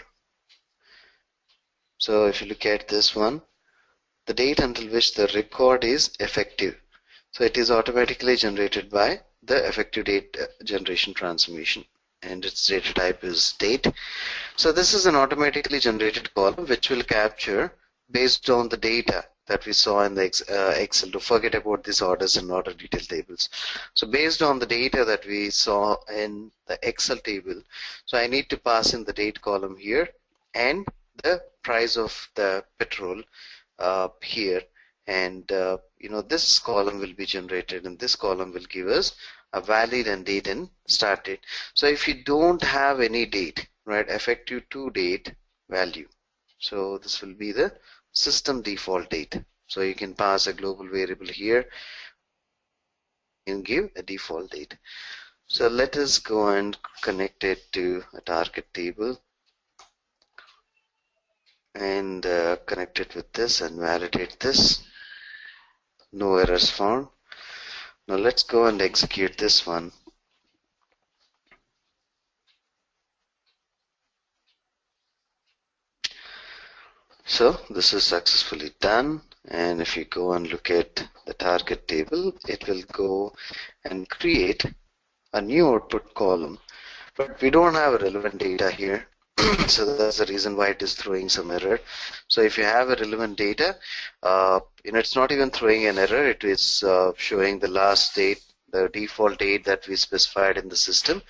So if you look at this one, the date until which the record is effective. So it is automatically generated by the effective date generation transformation, and its data type is date. So this is an automatically generated column which will capture based on the data that we saw in the Excel. To forget about these orders and order detail tables. So based on the data that we saw in the Excel table, so I need to pass in the date column here and the price of the petrol here, and this column will be generated, and this column will give us a valid and date and start date. So if you don't have any date, right, effective to date value, so this will be the system default date. So you can pass a global variable here and give a default date. So let us go and connect it to a target table and connect it with this and validate this. No errors found. Now let's go and execute this one. So this is successfully done, and if you go and look at the target table, it will go and create a new output column, but we don't have relevant data here. So that's the reason why it is throwing some error. So if you have a relevant data, it's not even throwing an error. It is showing the last date, the default date that we specified in the system.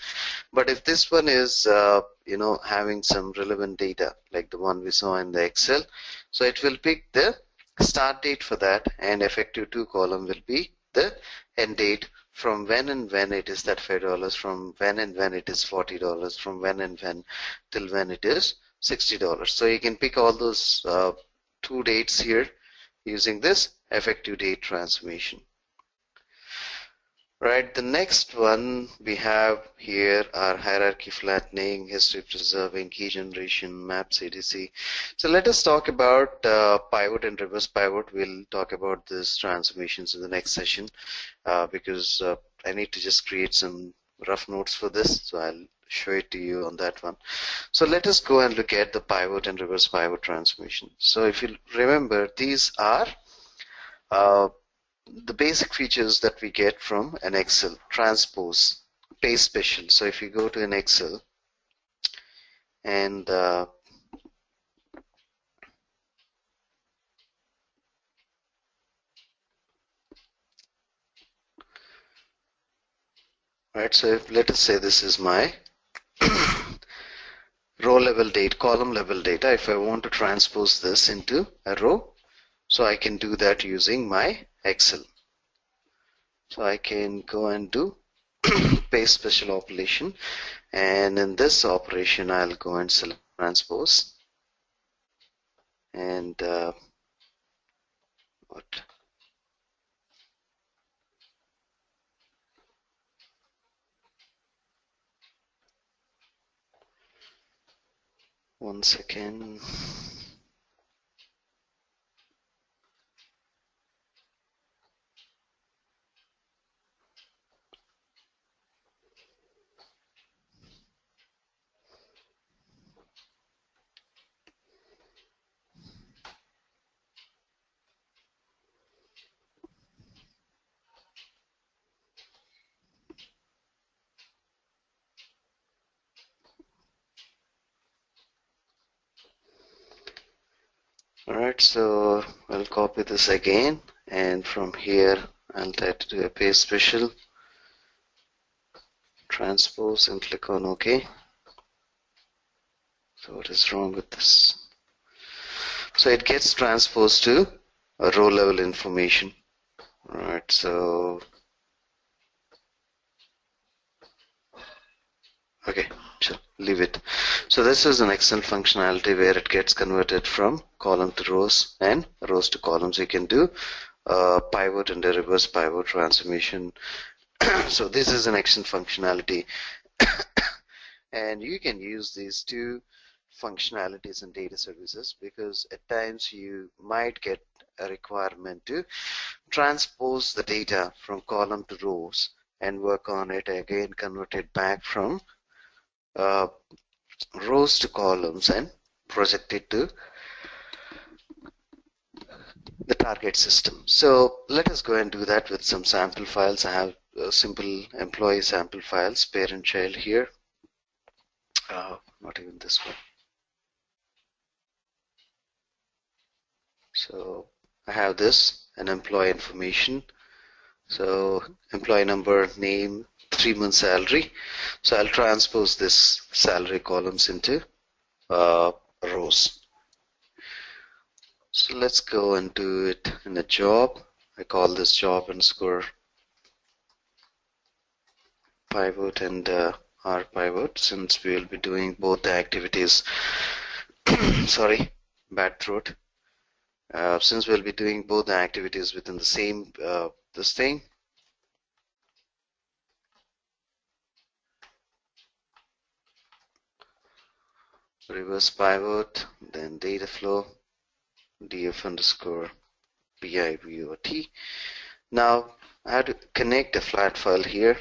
But if this one is having some relevant data like the one we saw in the Excel, so it will pick the start date for that, and effective 2 column will be the end date, from when and when it is that $5, from when and when it is $40, from when and when till when it is $60. So you can pick all those 2 dates here using this effective date transformation. Right, the next one we have here are hierarchy flattening, history preserving, key generation, map CDC. So let us talk about pivot and reverse pivot. We'll talk about these transformations in the next session because I need to just create some rough notes for this. So I'll show it to you on that one. So let us go and look at the pivot and reverse pivot transformation. So if you remember, these are the basic features that we get from an Excel: transpose, paste special. So if you go to an Excel and right, so if, let us say this is my row level data, column level data. If I want to transpose this into a row, so I can do that using my Excel. So I can go and do paste special operation, and in this operation I'll go and select transpose, and what, one second. Alright, so I'll copy this again, and from here I'll try to do a paste special, transpose, and click on OK. So what is wrong with this? So it gets transposed to a row level information. Alright, so okay, sure, leave it. So this is an Excel functionality where it gets converted from column to rows and rows to columns. You can do a pivot and a reverse pivot transformation. So this is an Excel functionality, and you can use these two functionalities in data services, because at times you might get a requirement to transpose the data from column to rows and work on it again, convert it back from rows to columns and project it to the target system. So let us go and do that with some sample files. I have simple employee sample files, parent child here. Not even this one. So I have this, an employee information. So employee number, name, 3-month salary. So I'll transpose this salary columns into rows. So let's go and do it in a job. I call this job underscore pivot and R pivot, since we will be doing both the activities. Sorry, bad throat. Since we'll be doing both the activities within the same this thing. Reverse pivot, then data flow, df underscore pivot. Now I have to connect a flat file here.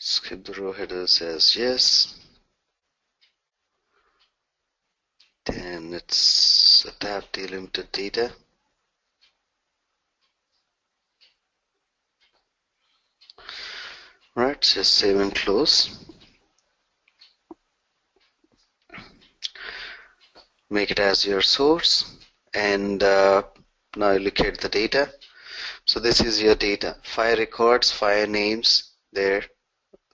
Skip the row header, says yes. Then it's a tab delimited data. Right, just save and close. Make it as your source, and now look at the data. So this is your data: 5 records, 5 names, their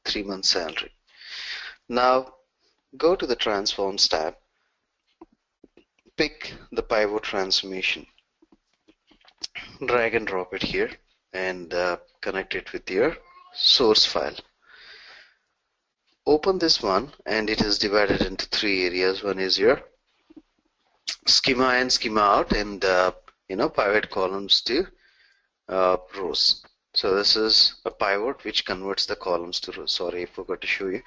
3-month salary. Now go to the transforms tab, pick the pivot transformation, drag and drop it here, and connect it with your source file. Open this one, and it is divided into 3 areas. One is your schema in, schema out, and pivot columns to rows. So this is a pivot which converts the columns to rows. Sorry, I forgot to show you.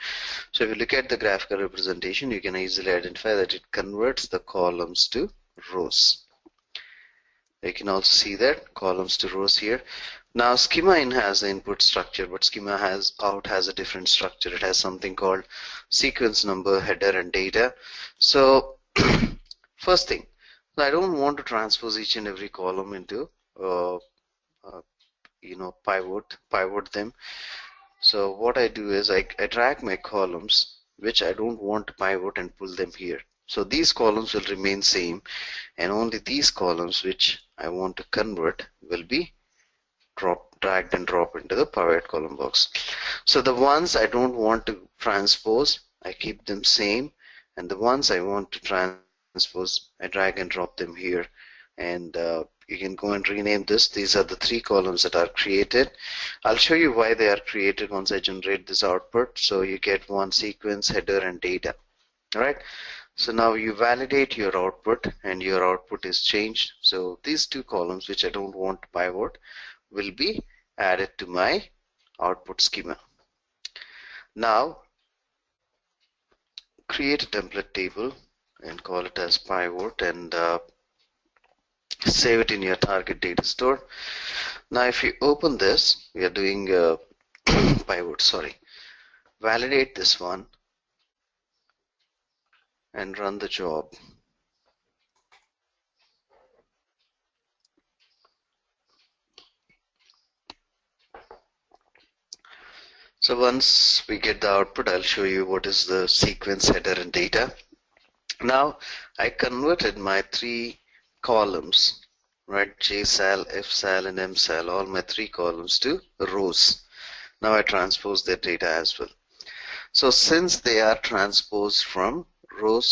So if you look at the graphical representation, you can easily identify that it converts the columns to rows. You can also see that columns to rows here. Now schema in has the input structure, but schema out has a different structure. It has something called sequence number, header, and data. So first thing, I don't want to transpose each and every column into pivot them. So what I do is I drag my columns which I don't want to pivot and pull them here. So these columns will remain same, and only these columns which I want to convert will be dragged and drop into the pivot column box. So the ones I don't want to transpose, I keep them same, and the ones I want to transpose, I drag and drop them here. And you can go and rename this. These are the 3 columns that are created. I'll show you why they are created once I generate this output. So you get one sequence, header, and data. All right. So now you validate your output, and your output is changed. So these 2 columns which I don't want to pivot will be added to my output schema. Now create a template table and call it as pivot, and save it in your target data store. Now if you open this, we are doing pivot, sorry. Validate this one and run the job. So once we get the output, I'll show you what is the sequence, header, and data. Now I converted my 3 columns, right? JSAL, FSAL, and MSAL, all my 3 columns to rows. Now I transpose their data as well. So since they are transposed from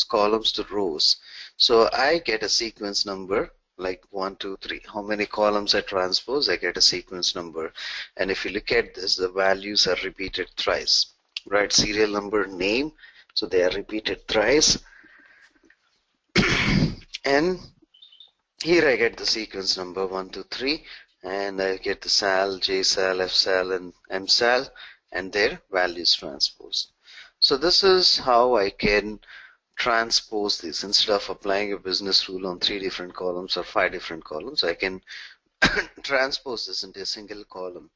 columns to rows, so I get a sequence number like 1, 2, 3. How many columns I transpose, I get a sequence number. And if you look at this, the values are repeated thrice, right? Serial number, name, so they are repeated thrice. And here I get the sequence number 1, 2, 3, and I get the SAL, JSAL, FSAL, and MSAL, and their values transposed. So this is how I can transpose this. Instead of applying a business rule on 3 different columns or 5 different columns, I can transpose this into a single column,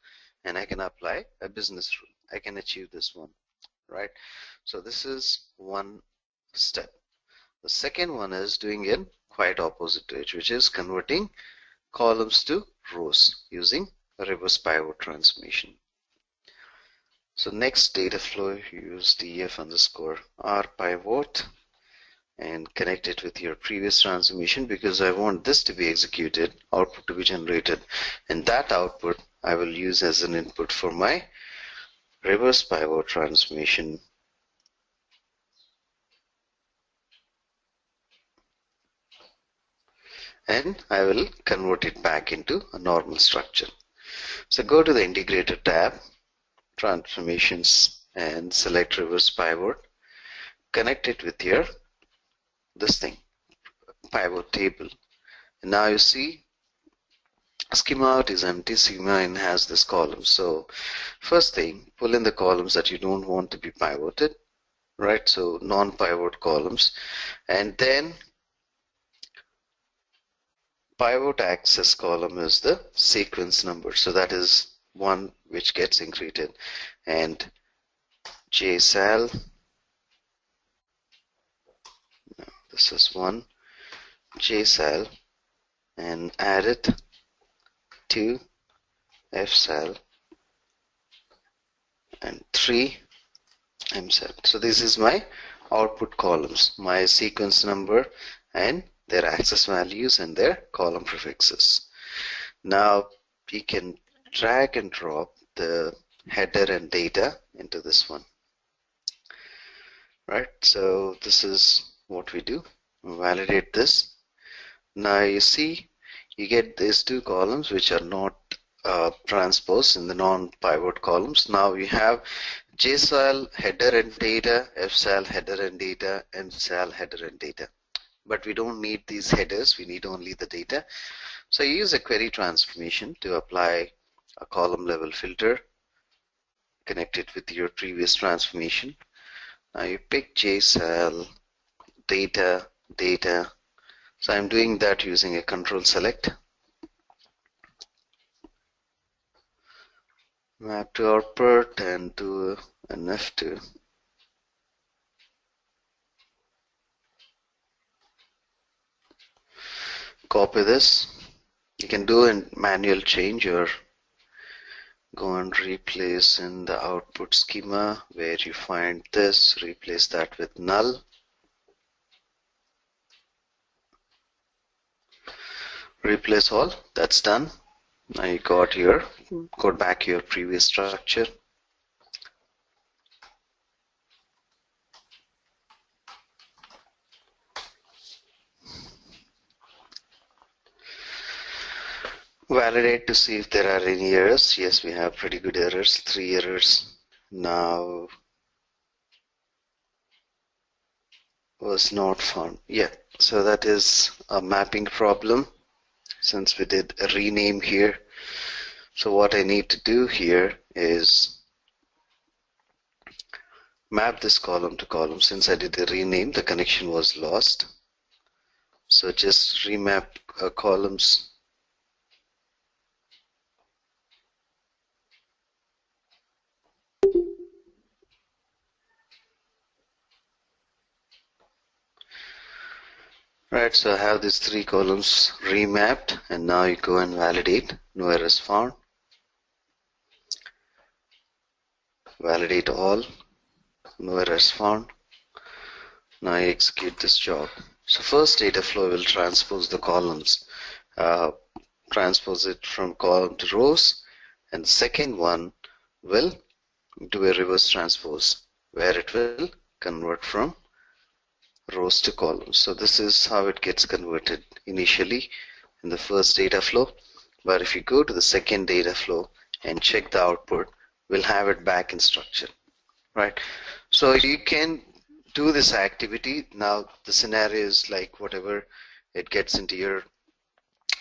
and I can apply a business rule. I can achieve this one, right? So this is one step. The second one is doing in quite opposite to it, which is converting columns to rows using a reverse pivot transformation. So next data flow, use df underscore r pivot and connect it with your previous transformation, because I want this to be executed, output to be generated, and that output I will use as an input for my reverse pivot transformation. And I will convert it back into a normal structure. So go to the integrator tab, transformations, and select reverse pivot. Connect it with your pivot table. And now you see schema out is empty, schema in has this column. So first thing, pull in the columns that you don't want to be pivoted, right? So non-pivot columns, and then pivot access column is the sequence number. So that is one which gets included, and JSAL, this is one, JSAL, and add it to FSAL, and 3 MSAL. So this is my output columns, my sequence number and their access values and their column prefixes. Now we can drag and drop the header and data into this one, right? So this is what we do. Validate this. Now you see you get these 2 columns which are not transposed in the non-pivot columns. Now we have JSAL header and data, FSAL header and data, MSAL header and data. But we don't need these headers, we need only the data. So you use a query transformation to apply a column level filter, connect it with your previous transformation. Now you pick JCell, data, data. So I'm doing that using a control select. Map to output and do an F2. Copy this. You can do a manual change or go and replace in the output schema where you find this, replace that with null. Replace all, that's done. Now you got your, go back your previous structure. Validate to see if there are any errors. Yes, we have pretty good errors, 3 errors. Now was not found. Yeah, so that is a mapping problem since we did a rename here. So what I need to do here is map this column to column. Since I did a rename, the connection was lost. So just remap columns. Right, so I have these 3 columns remapped, and now you go and validate. No errors found. Validate all. No errors found. Now I execute this job. So first data flow will transpose the columns, transpose it from column to rows, and the second one will do a reverse transpose where it will convert from rows to columns. So this is how it gets converted initially in the first data flow. But if you go to the second data flow and check the output, we'll have it back in structure, right? So you can do this activity. Now the scenario is like whatever it gets into your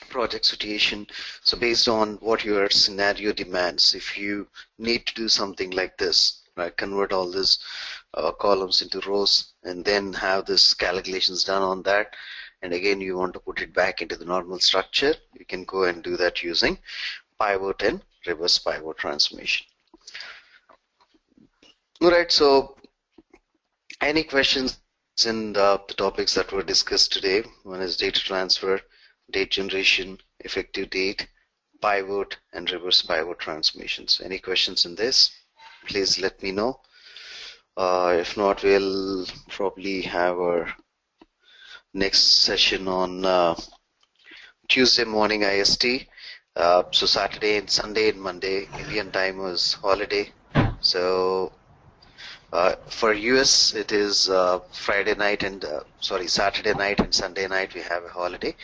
project situation. So based on what your scenario demands, if you need to do something like this, right, convert all these columns into rows and then have this calculations done on that, and again you want to put it back into the normal structure, you can go and do that using pivot and reverse pivot transformation. All right, so any questions in the topics that were discussed today? One is data transfer, date generation, effective date, pivot, and reverse pivot transformations. Any questions in this? Please let me know. If not, we'll probably have our next session on Tuesday morning IST. So Saturday and Sunday and Monday, Indian time was holiday. So for US, it is Friday night and Saturday night and Sunday night we have a holiday.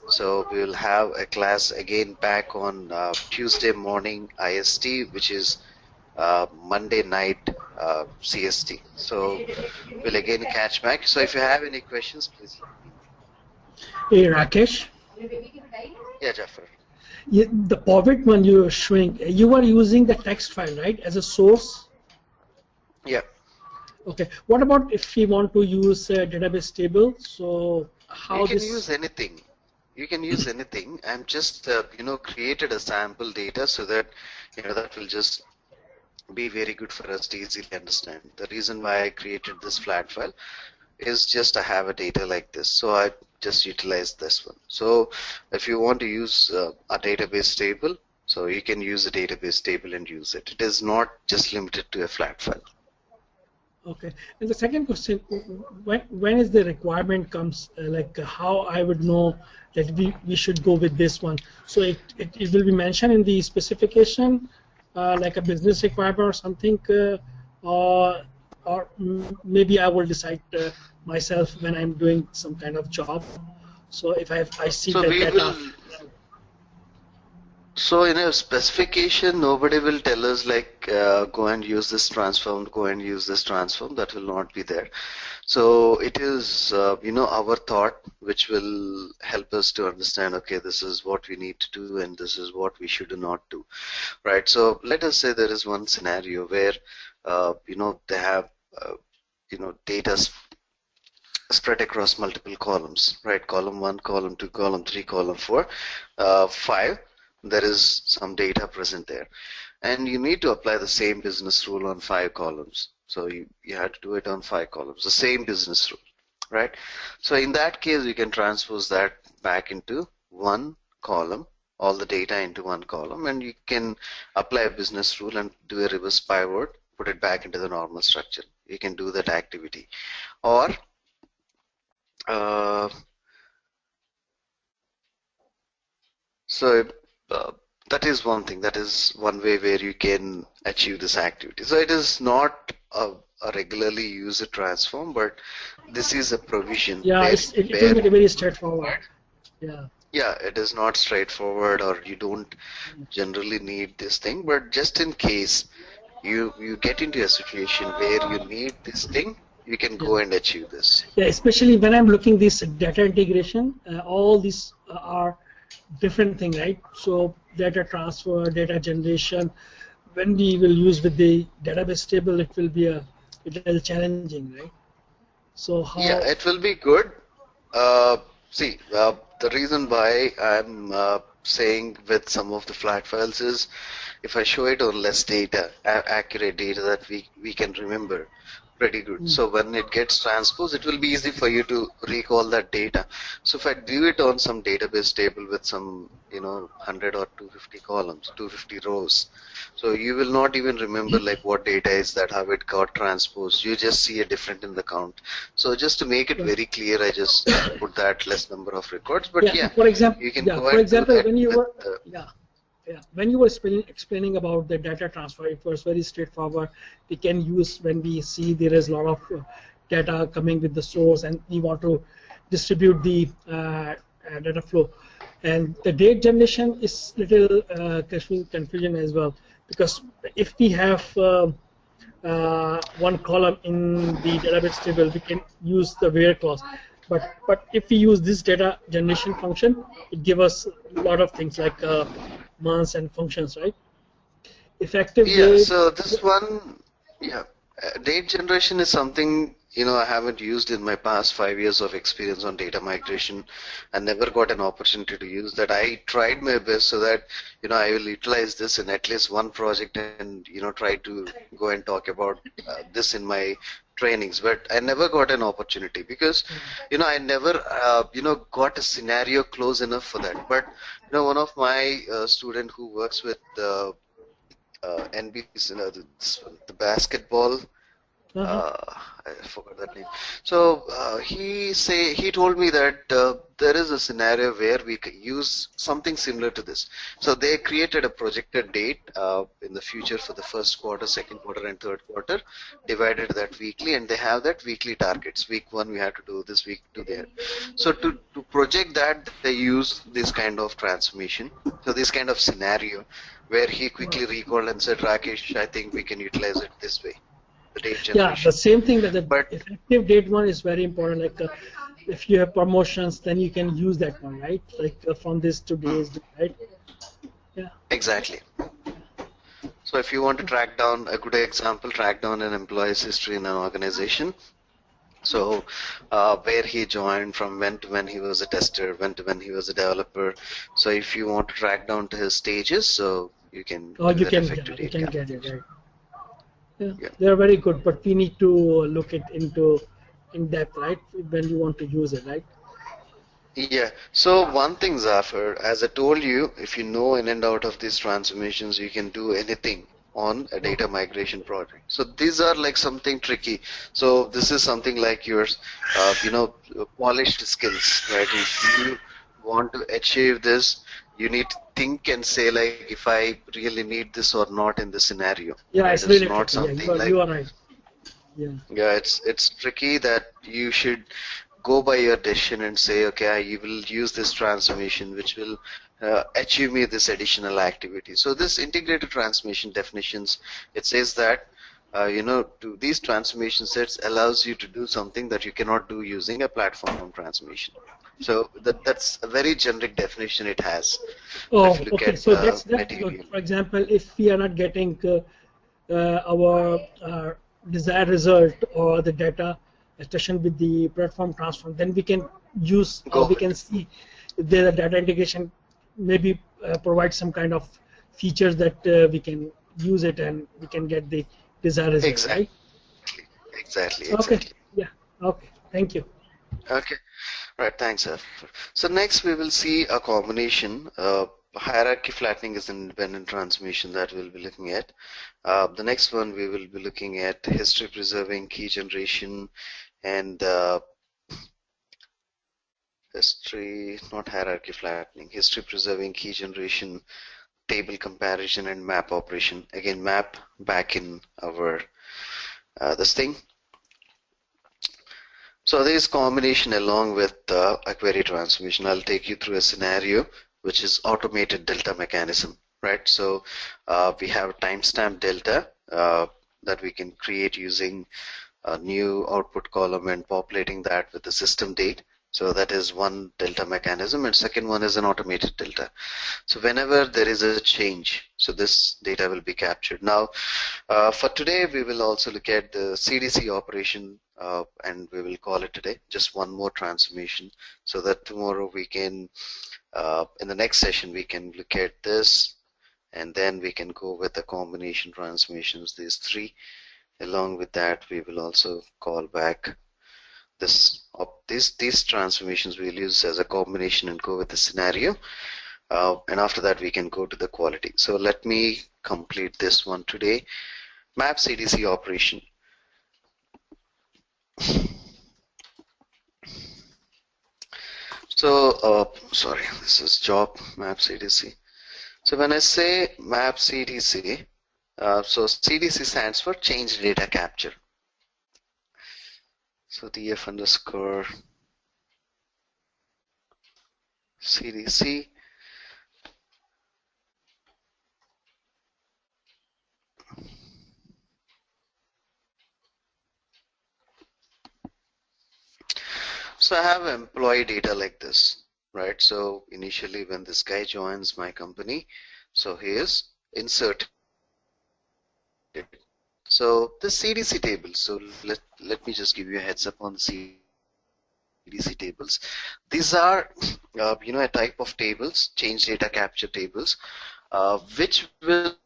So we will have a class again back on Tuesday morning IST, which is Monday night CST. So we'll again catch back. So if you have any questions, please. Hey Rakesh. Yeah, Jaffer. Yeah, the pivot one you were showing, you are using the text file, right, as a source? Yeah. Okay. What about if we want to use a database table? So how you can this? use anything. You can use anything. I'm just created a sample data so that that will just be very good for us to easily understand. The reason why I created this flat file is just I have a data like this, so I just utilize this one. So if you want to use a database table, so you can use a database table and use it. It is not just limited to a flat file. Okay. And the second question, when is the requirement comes, like how I would know that we should go with this one? So it will be mentioned in the specification, like a business requirement or something, or maybe I will decide myself when I'm doing some kind of job. So if I see so that we data. Will, so in a specification, nobody will tell us like go and use this transform, go and use this transform. That will not be there. So it is, our thought which will help us to understand, okay, this is what we need to do and this is what we should not do, right? So let us say there is one scenario where, they have, data spread across multiple columns, right? Column 1, column 2, column 3, column 4, 5. There is some data present there. And you need to apply the same business rule on 5 columns. So you have to do it on 5 columns, the same business rule, right? So in that case, you can transpose that back into one column, all the data into one column, and you can apply a business rule and do a reverse pivot, put it back into the normal structure. You can do that activity. Or uh, so that is one thing. That is one way where you can achieve this activity. So it is not a regularly used transform, but this is a provision Yeah, it will be very straightforward. Yeah. Yeah, it is not straightforward, or you don't generally need this thing, but just in case you get into a situation where you need this thing, you can go and achieve this. Yeah, especially when I'm looking this data integration, all these are different thing, right? So data transfer, data generation, when we will use with the database table, it will be challenging, right? So how? Yeah, it will be good. See, the reason why I'm saying with some of the flat files is if I show it on less data, accurate data that we can remember pretty good. So when it gets transposed, it will be easy for you to recall that data. So if I do it on some database table with some, 100 or 250 columns, 250 rows, so you will not even remember like what data is that, how it got transposed. You just see a different in the count. So just to make it very clear, I just put that less number of records. But yeah, for example, you can go for example, when you were when you were explaining about the data transfer, it was very straightforward. We can use when we see there is a lot of data coming with the source and we want to distribute the data flow. And the date generation is little confusion as well, because if we have one column in the database table, we can use the where clause. But if we use this data generation function, it gives us a lot of things like months and functions, right? Effective date. So this one, date generation is something I haven't used in my past 5 years of experience on data migration. I never got an opportunity to use that. I tried my best so that I will utilize this in at least one project and try to go and talk about this in my trainings, but I never got an opportunity because I never got a scenario close enough for that. But one of my student who works with NBC, the basketball. I forgot that name. So he told me that there is a scenario where we could use something similar to this. So they created a projected date in the future for the first quarter, second quarter, and third quarter, divided that weekly, and they have that weekly targets. Week 1 we have to do this, week 2 there. So to project that, they use this kind of transformation. So this kind of scenario where he quickly recalled and said, Rakesh, I think we can utilize it this way. The date generation. Yeah, the same thing that the effective date one is very important. Like if you have promotions, then you can use that one, right? Like from this to days, right? Yeah. Exactly. So if you want to track down a good example, track down an employee's history in an organization. So where he joined, from when to when he was a tester, when to when he was a developer. So if you want to track down to his stages, so you can. Oh, you can get it, right? Yeah, they are very good, but we need to look it in depth, right? When you want to use it, right? Yeah. So one thing, Zafar, as I told you, if you know in and out of these transformations, you can do anything on a data migration project. So these are like something tricky. So this is something like your, polished skills, right? If you want to achieve this, you need to think and say like, if I really need this or not in this scenario. Yeah, it's really not something you are right. Yeah, it's tricky that you should go by your decision and say, okay, I will use this transformation which will achieve me this additional activity. So this integrated transformation definitions, it says that to these transformation sets allows you to do something that you cannot do using a platform transformation. So that's a very generic definition it has. So if Oh, you look okay. at So that's good. material, For example, if we are not getting our desired result or the data session with the platform transform, then we can use or go we with can see if the data integration maybe provide some kind of features that we can use it and we can get the desired result, exactly, right? exactly, Okay. exactly. Yeah. Okay. Thank you. Okay, right. Thanks, sir. So next we will see a combination. Hierarchy flattening is an independent transformation that we'll be looking at. The next one we will be looking at history preserving, key generation, and not hierarchy flattening, history preserving, key generation, table comparison, and map operation. Again, map back in our this thing. So this combination along with a query transformation, I'll take you through a scenario which is automated delta mechanism, right? So we have timestamp delta that we can create using a new output column and populating that with the system date. So that is one delta mechanism, and second one is an automated delta. So whenever there is a change, so this data will be captured. Now, for today, we will also look at the CDC operation, and we will call it today just one more transformation, so that tomorrow we can, in the next session, we can look at this, and then we can go with the combination transformations, these three. Along with that, we will also call back these transformations we'll use as a combination and go with the scenario. And after that, we can go to the quality. So let me complete this one today. Map CDC operation. So, sorry, this is job map CDC. So when I say map CDC, so CDC stands for change data capture. So df underscore CDC. So I have employee data like this, right? So initially when this guy joins my company, so he is inserted. So the CDC table, so let me just give you a heads up on the CDC tables. These are, a type of tables, change data capture tables, which will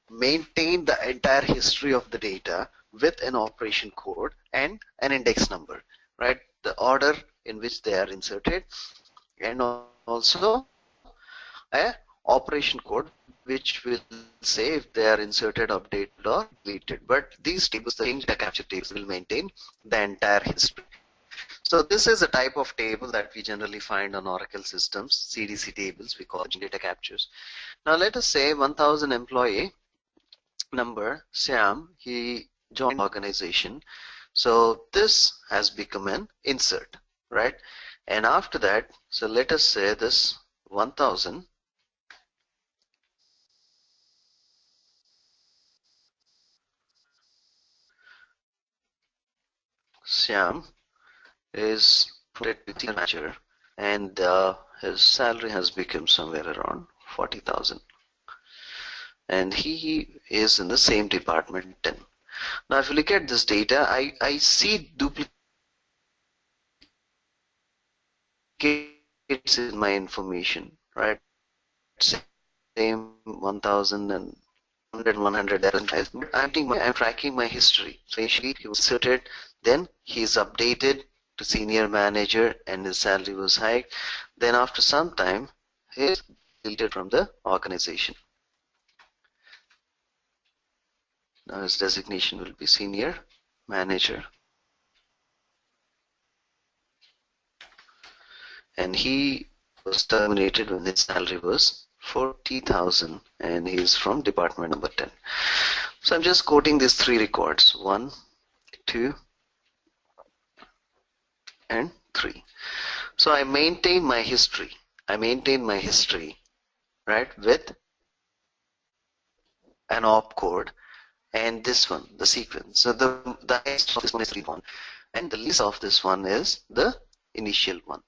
maintain the entire history of the data with an operation code and an index number, right? The order in which they are inserted, and also a operation code which will say if they are inserted, updated, or deleted. But these tables, the change data capture tables, will maintain the entire history. So this is a type of table that we generally find on Oracle systems, CDC tables, we call it data captures. Now let us say 1000 employee number, Sam, he joined the organization. So this has become an insert, right? And after that, so let us say this 1000 Sam is promoted to senior manager, and his salary has become somewhere around 40,000, and he is in the same department 10. Now if you look at this data, I see duplicates in my information, right? Same 1000 and 100 errors, but I'm tracking my history. So initially he was inserted, then he's updated to senior manager and his salary was hiked. Then after some time, he's deleted from the organization. Now his designation will be senior manager. And he was terminated when his salary was 40,000 and he is from department number 10. So I'm just quoting these three records, 1, 2, and 3. So I maintain my history. Right, with an op code, and this one, the sequence. So the highest of this one is 1, and the least of this one is the initial one,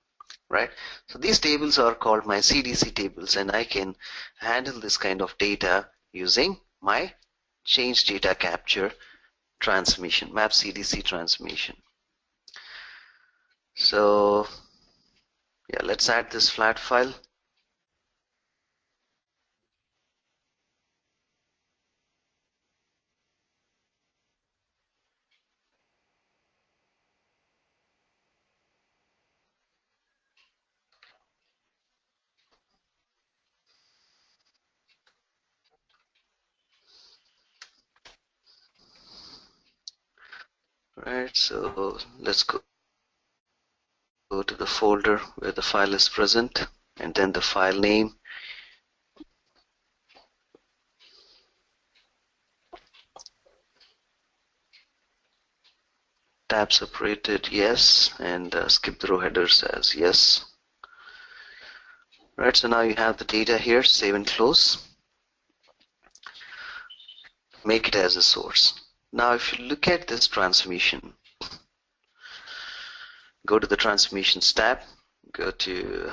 right? So these tables are called my CDC tables, and I can handle this kind of data using my change data capture transformation, map CDC transformation. So yeah, let's add this flat file. Right, so let's go to the folder where the file is present, and then the file name. Tab separated, yes, and skip the row headers as yes. Right, so now you have the data here, save and close. Make it as a source. Now if you look at this transformation, go to the transformations tab, go to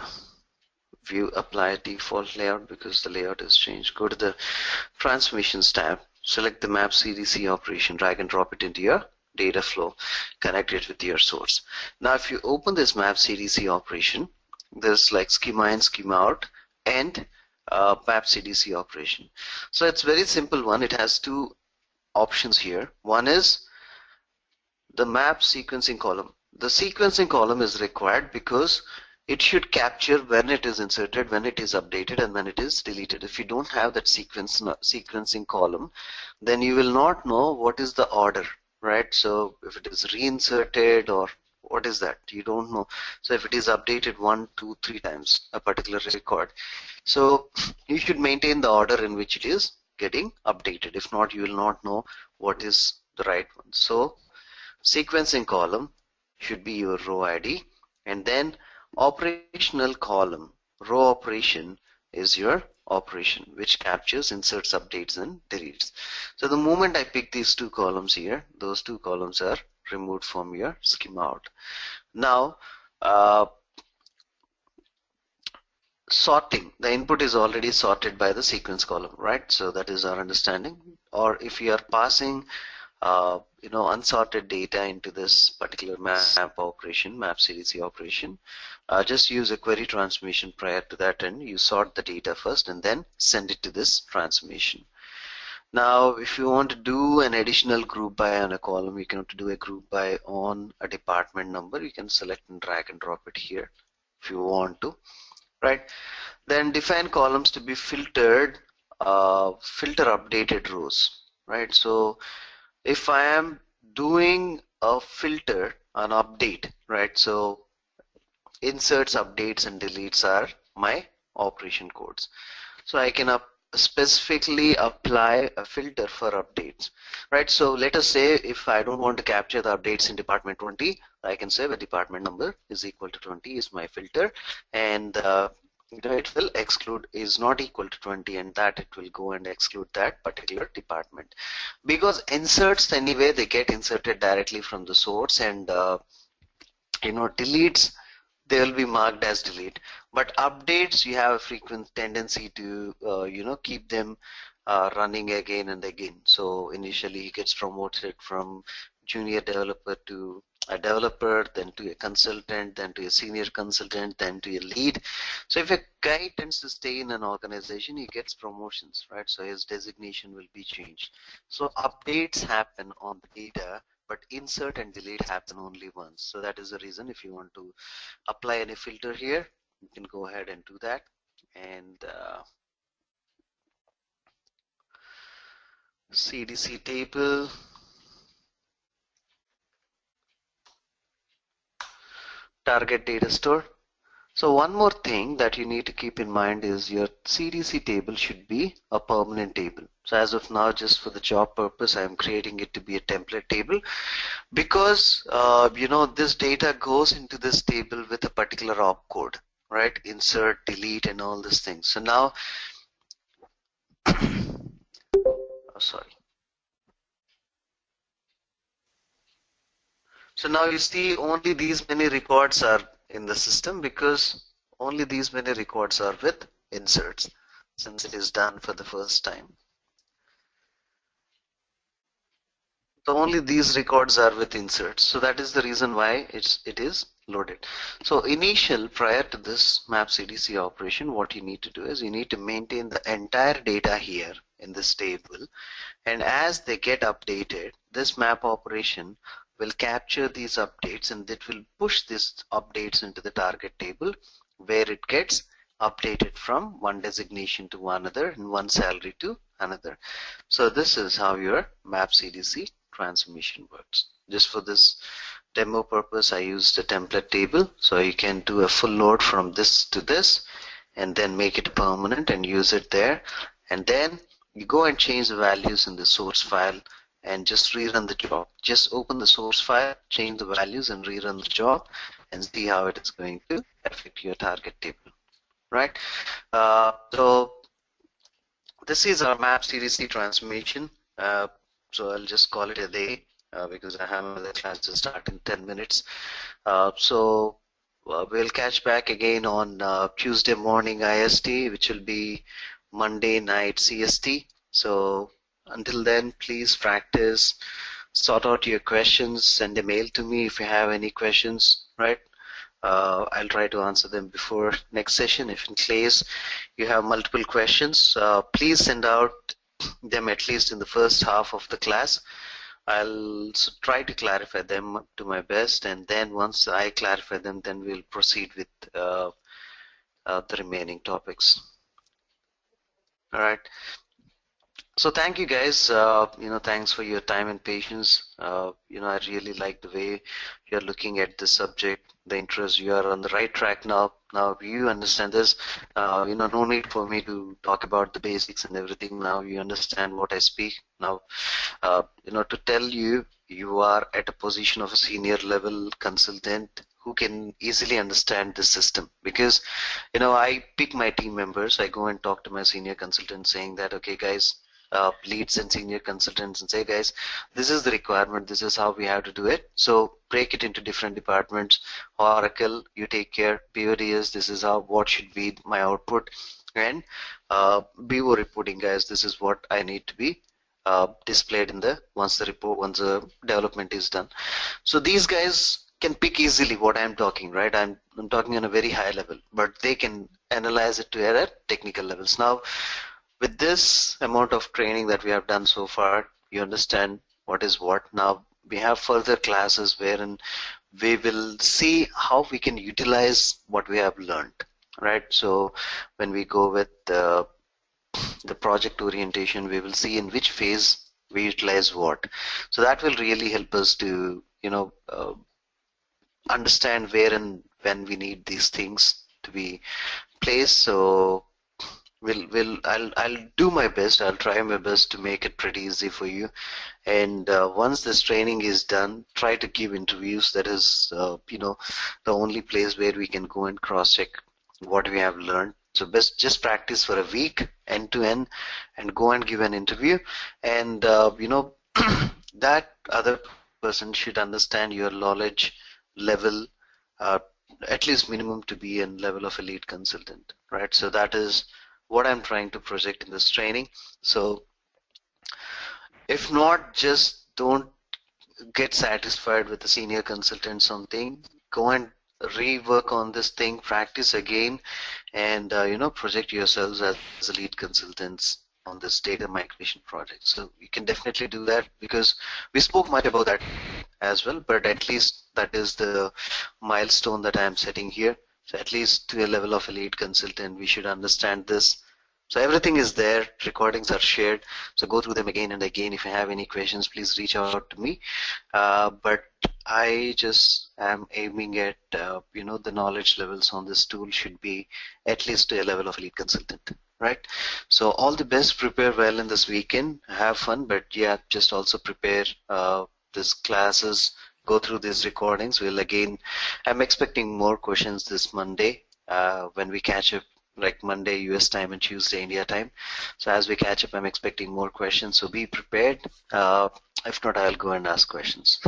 view apply default layout because the layout has changed. Go to the transformations tab, select the map CDC operation, drag and drop it into your data flow, connect it with your source. Now if you open this map CDC operation, there's like schema in, schema out, and map CDC operation. So it's very simple one. It has two options here. One is the map sequencing column. The sequencing column is required because it should capture when it is inserted, when it is updated, and when it is deleted. If you don't have that sequencing column, then you will not know what is the order, right? So if it is reinserted or what is that, you don't know. So if it is updated 1, 2, 3 times a particular record, so you should maintain the order in which it is getting updated. If not, you will not know what is the right one. So sequencing column should be your row ID, and then operational column, row operation, is your operation which captures, inserts, updates, and deletes. So the moment I pick these two columns here, those two columns are removed from your schema out. Now sorting, the input is already sorted by the sequence column, right? So that is our understanding. Or if you are passing unsorted data into this particular map operation, map CDC operation, just use a query transformation prior to that, and you sort the data first and then send it to this transformation. Now if you want to do an additional group by on a column, you can do a group by on a department number. You can select and drag and drop it here if you want to, right? Then define columns to be filtered, filter updated rows, right? So if I am doing a filter, an update, right? So inserts, updates, and deletes are my operation codes. So I can specifically apply a filter for updates, right? So let us say if I don't want to capture the updates in department 20, I can say the department number is equal to 20 is my filter, and it will exclude is not equal to 20, and that it will go and exclude that particular department, because inserts anyway they get inserted directly from the source, and deletes, they will be marked as delete. But updates, you have a frequent tendency to keep them running again and again. So initially he gets promoted from junior developer to a developer, then to a consultant, then to a senior consultant, then to a lead. So if a guy tends to stay in an organization, he gets promotions, right? So his designation will be changed. So updates happen on the data, but insert and delete happen only once. So that is the reason if you want to apply any filter here, you can go ahead and do that. And CDC table, target data store. So one more thing that you need to keep in mind is your CDC table should be a permanent table. So as of now, just for the job purpose, I am creating it to be a template table, because this data goes into this table with a particular opcode, right? Insert, delete, and all these things. So now, oh, sorry. So now you see only these many records are in the system because only these many records are with inserts since it is done for the first time. So only these records are with inserts. So that is the reason why it is loaded. So initial prior to this map CDC operation, what you need to do is you need to maintain the entire data here in this table. And as they get updated, this map operation will capture these updates and it will push these updates into the target table where it gets updated from one designation to another and one salary to another. So this is how your map CDC transformation works. Just for this demo purpose, I used a template table. So you can do a full load from this to this and then make it permanent and use it there. And then you go and change the values in the source file and just rerun the job. Just open the source file, change the values and rerun the job and see how it is going to affect your target table, right? So this is our map CDC transformation. So I'll just call it a day because I have another class to start in 10 minutes. So we'll catch back again on Tuesday morning IST, which will be Monday night CST. So until then, please practice, sort out your questions, send a mail to me if you have any questions, right? I'll try to answer them before next session. If in case you have multiple questions, please send out them at least in the first half of the class. I'll try to clarify them to my best, and then once I clarify them, then we'll proceed with the remaining topics. All right. So thank you guys. Thanks for your time and patience. I really like the way you're looking at this subject, the interest. You are on the right track now. Now you understand this. No need for me to talk about the basics and everything. Now you understand what I speak. Now, to tell you, you are at a position of a senior level consultant who can easily understand the system because, I pick my team members. I go and talk to my senior consultant saying that, okay, guys, leads and senior consultants and say, guys, this is the requirement, this is how we have to do it. So break it into different departments. Oracle, you take care. PODS, this is what should be my output. And BO reporting, guys, this is what I need to be displayed in once the development is done. So these guys can pick easily what I'm talking, right? I'm talking on a very high level, but they can analyze it to a technical levels. Now, with this amount of training that we have done so far, you understand what is what. Now we have further classes wherein we will see how we can utilize what we have learned, right? So when we go with the project orientation, we will see in which phase we utilize what. So that will really help us to, understand where and when we need these things to be placed. So I'll do my best. I'll try my best to make it pretty easy for you. And once this training is done, try to give interviews. That is, the only place where we can go and cross-check what we have learned. So best just practice for a week, end to end, and go and give an interview. And that other person should understand your knowledge level, at least minimum to be in level of a lead consultant, right? So that is what I'm trying to project in this training. So if not, just don't get satisfied with the senior consultant something. Go and rework on this thing, practice again, and project yourselves as a lead consultants on this data migration project. So you can definitely do that because we spoke much about that as well, but at least that is the milestone that I'm setting here. So at least to a level of a lead consultant, we should understand this. So everything is there, recordings are shared. So go through them again and again. If you have any questions, please reach out to me. But I just am aiming at, the knowledge levels on this tool should be at least to a level of a lead consultant, right? So all the best, prepare well in this weekend, have fun, but yeah, just also prepare these classes, go through these recordings. I'm expecting more questions this Monday when we catch up, like Monday US time and Tuesday India time. So as we catch up, I'm expecting more questions. So be prepared. If not, I'll go and ask questions.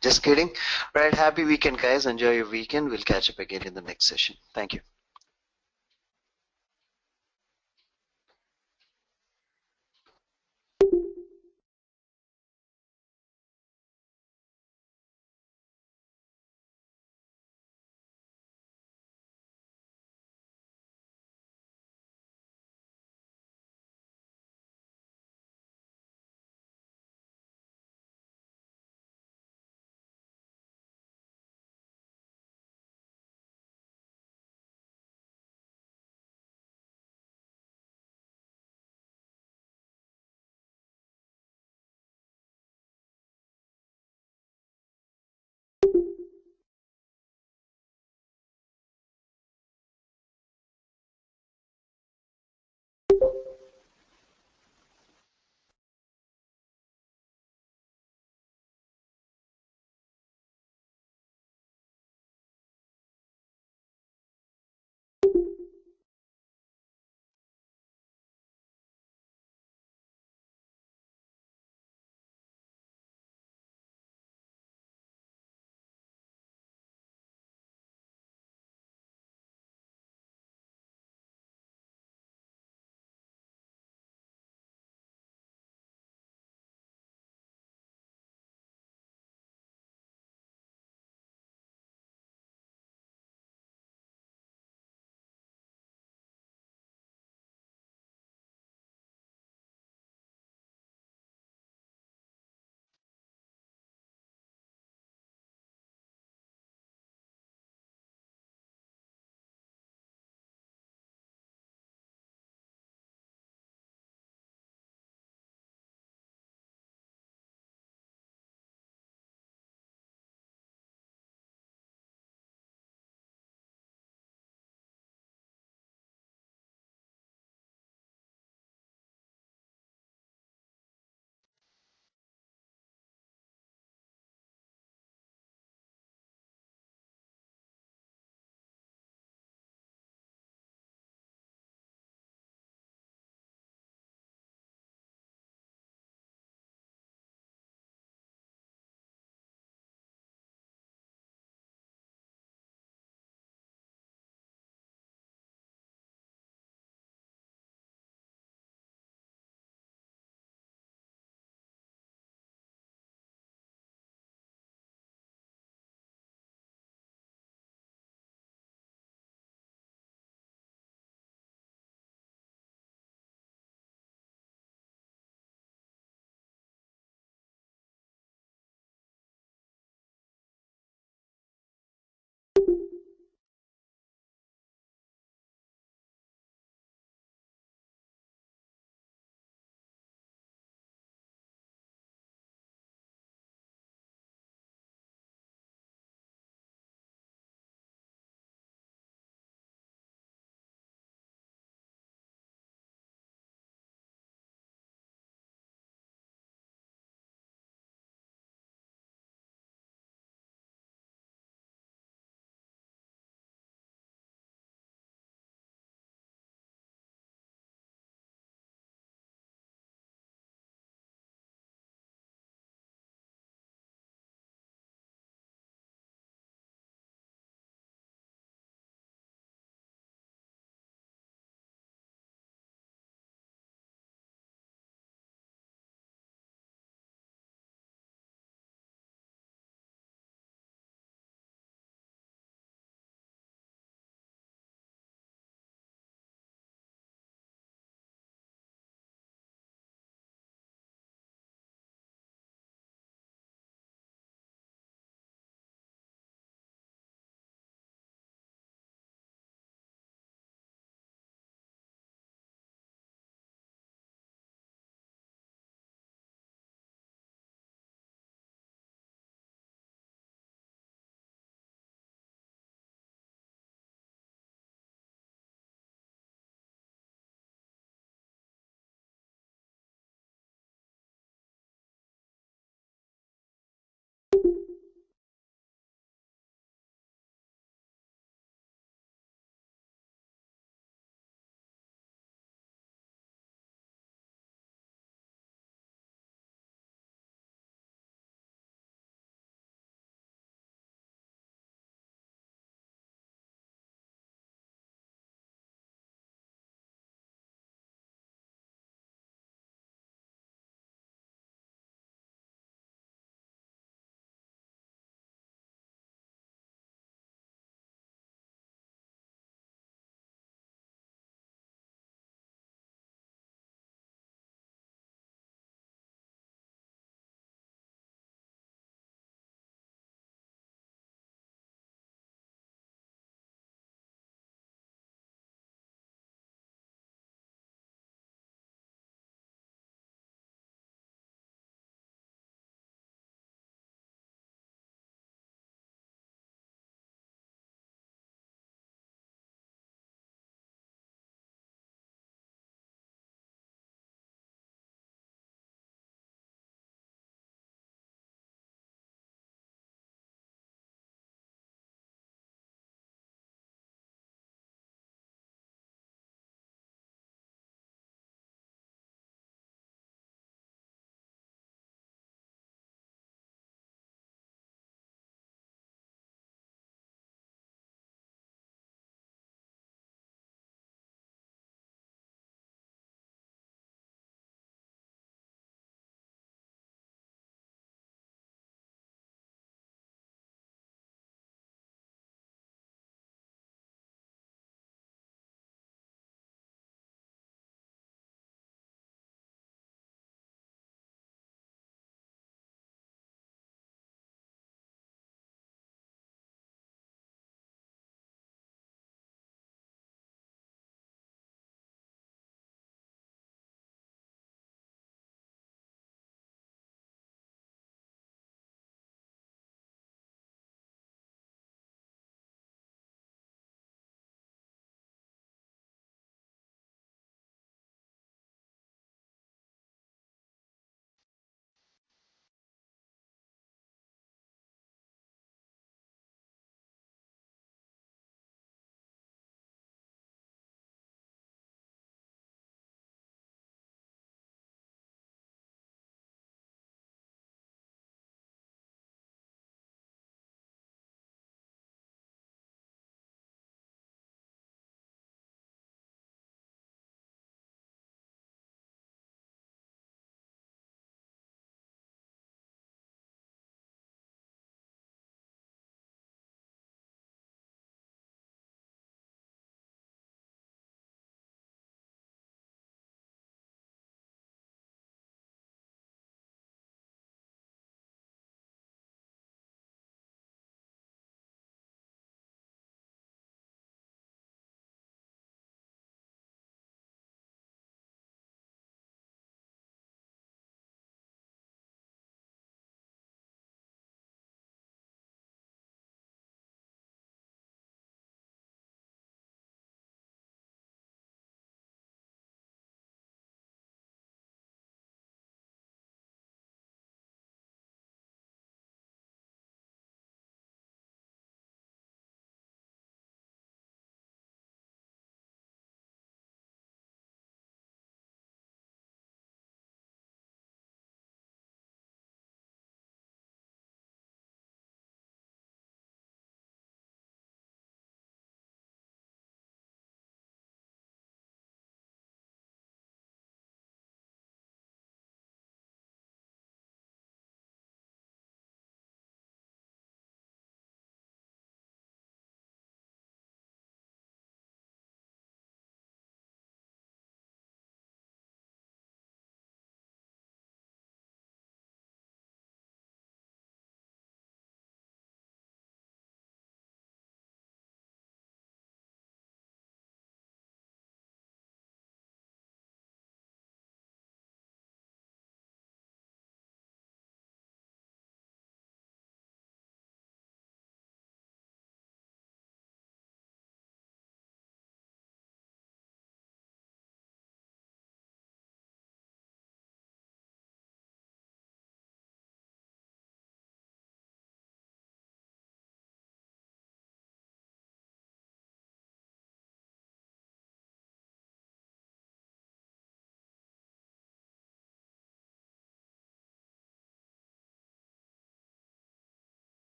Just kidding. Right. Happy weekend, guys. Enjoy your weekend. We'll catch up again in the next session. Thank you.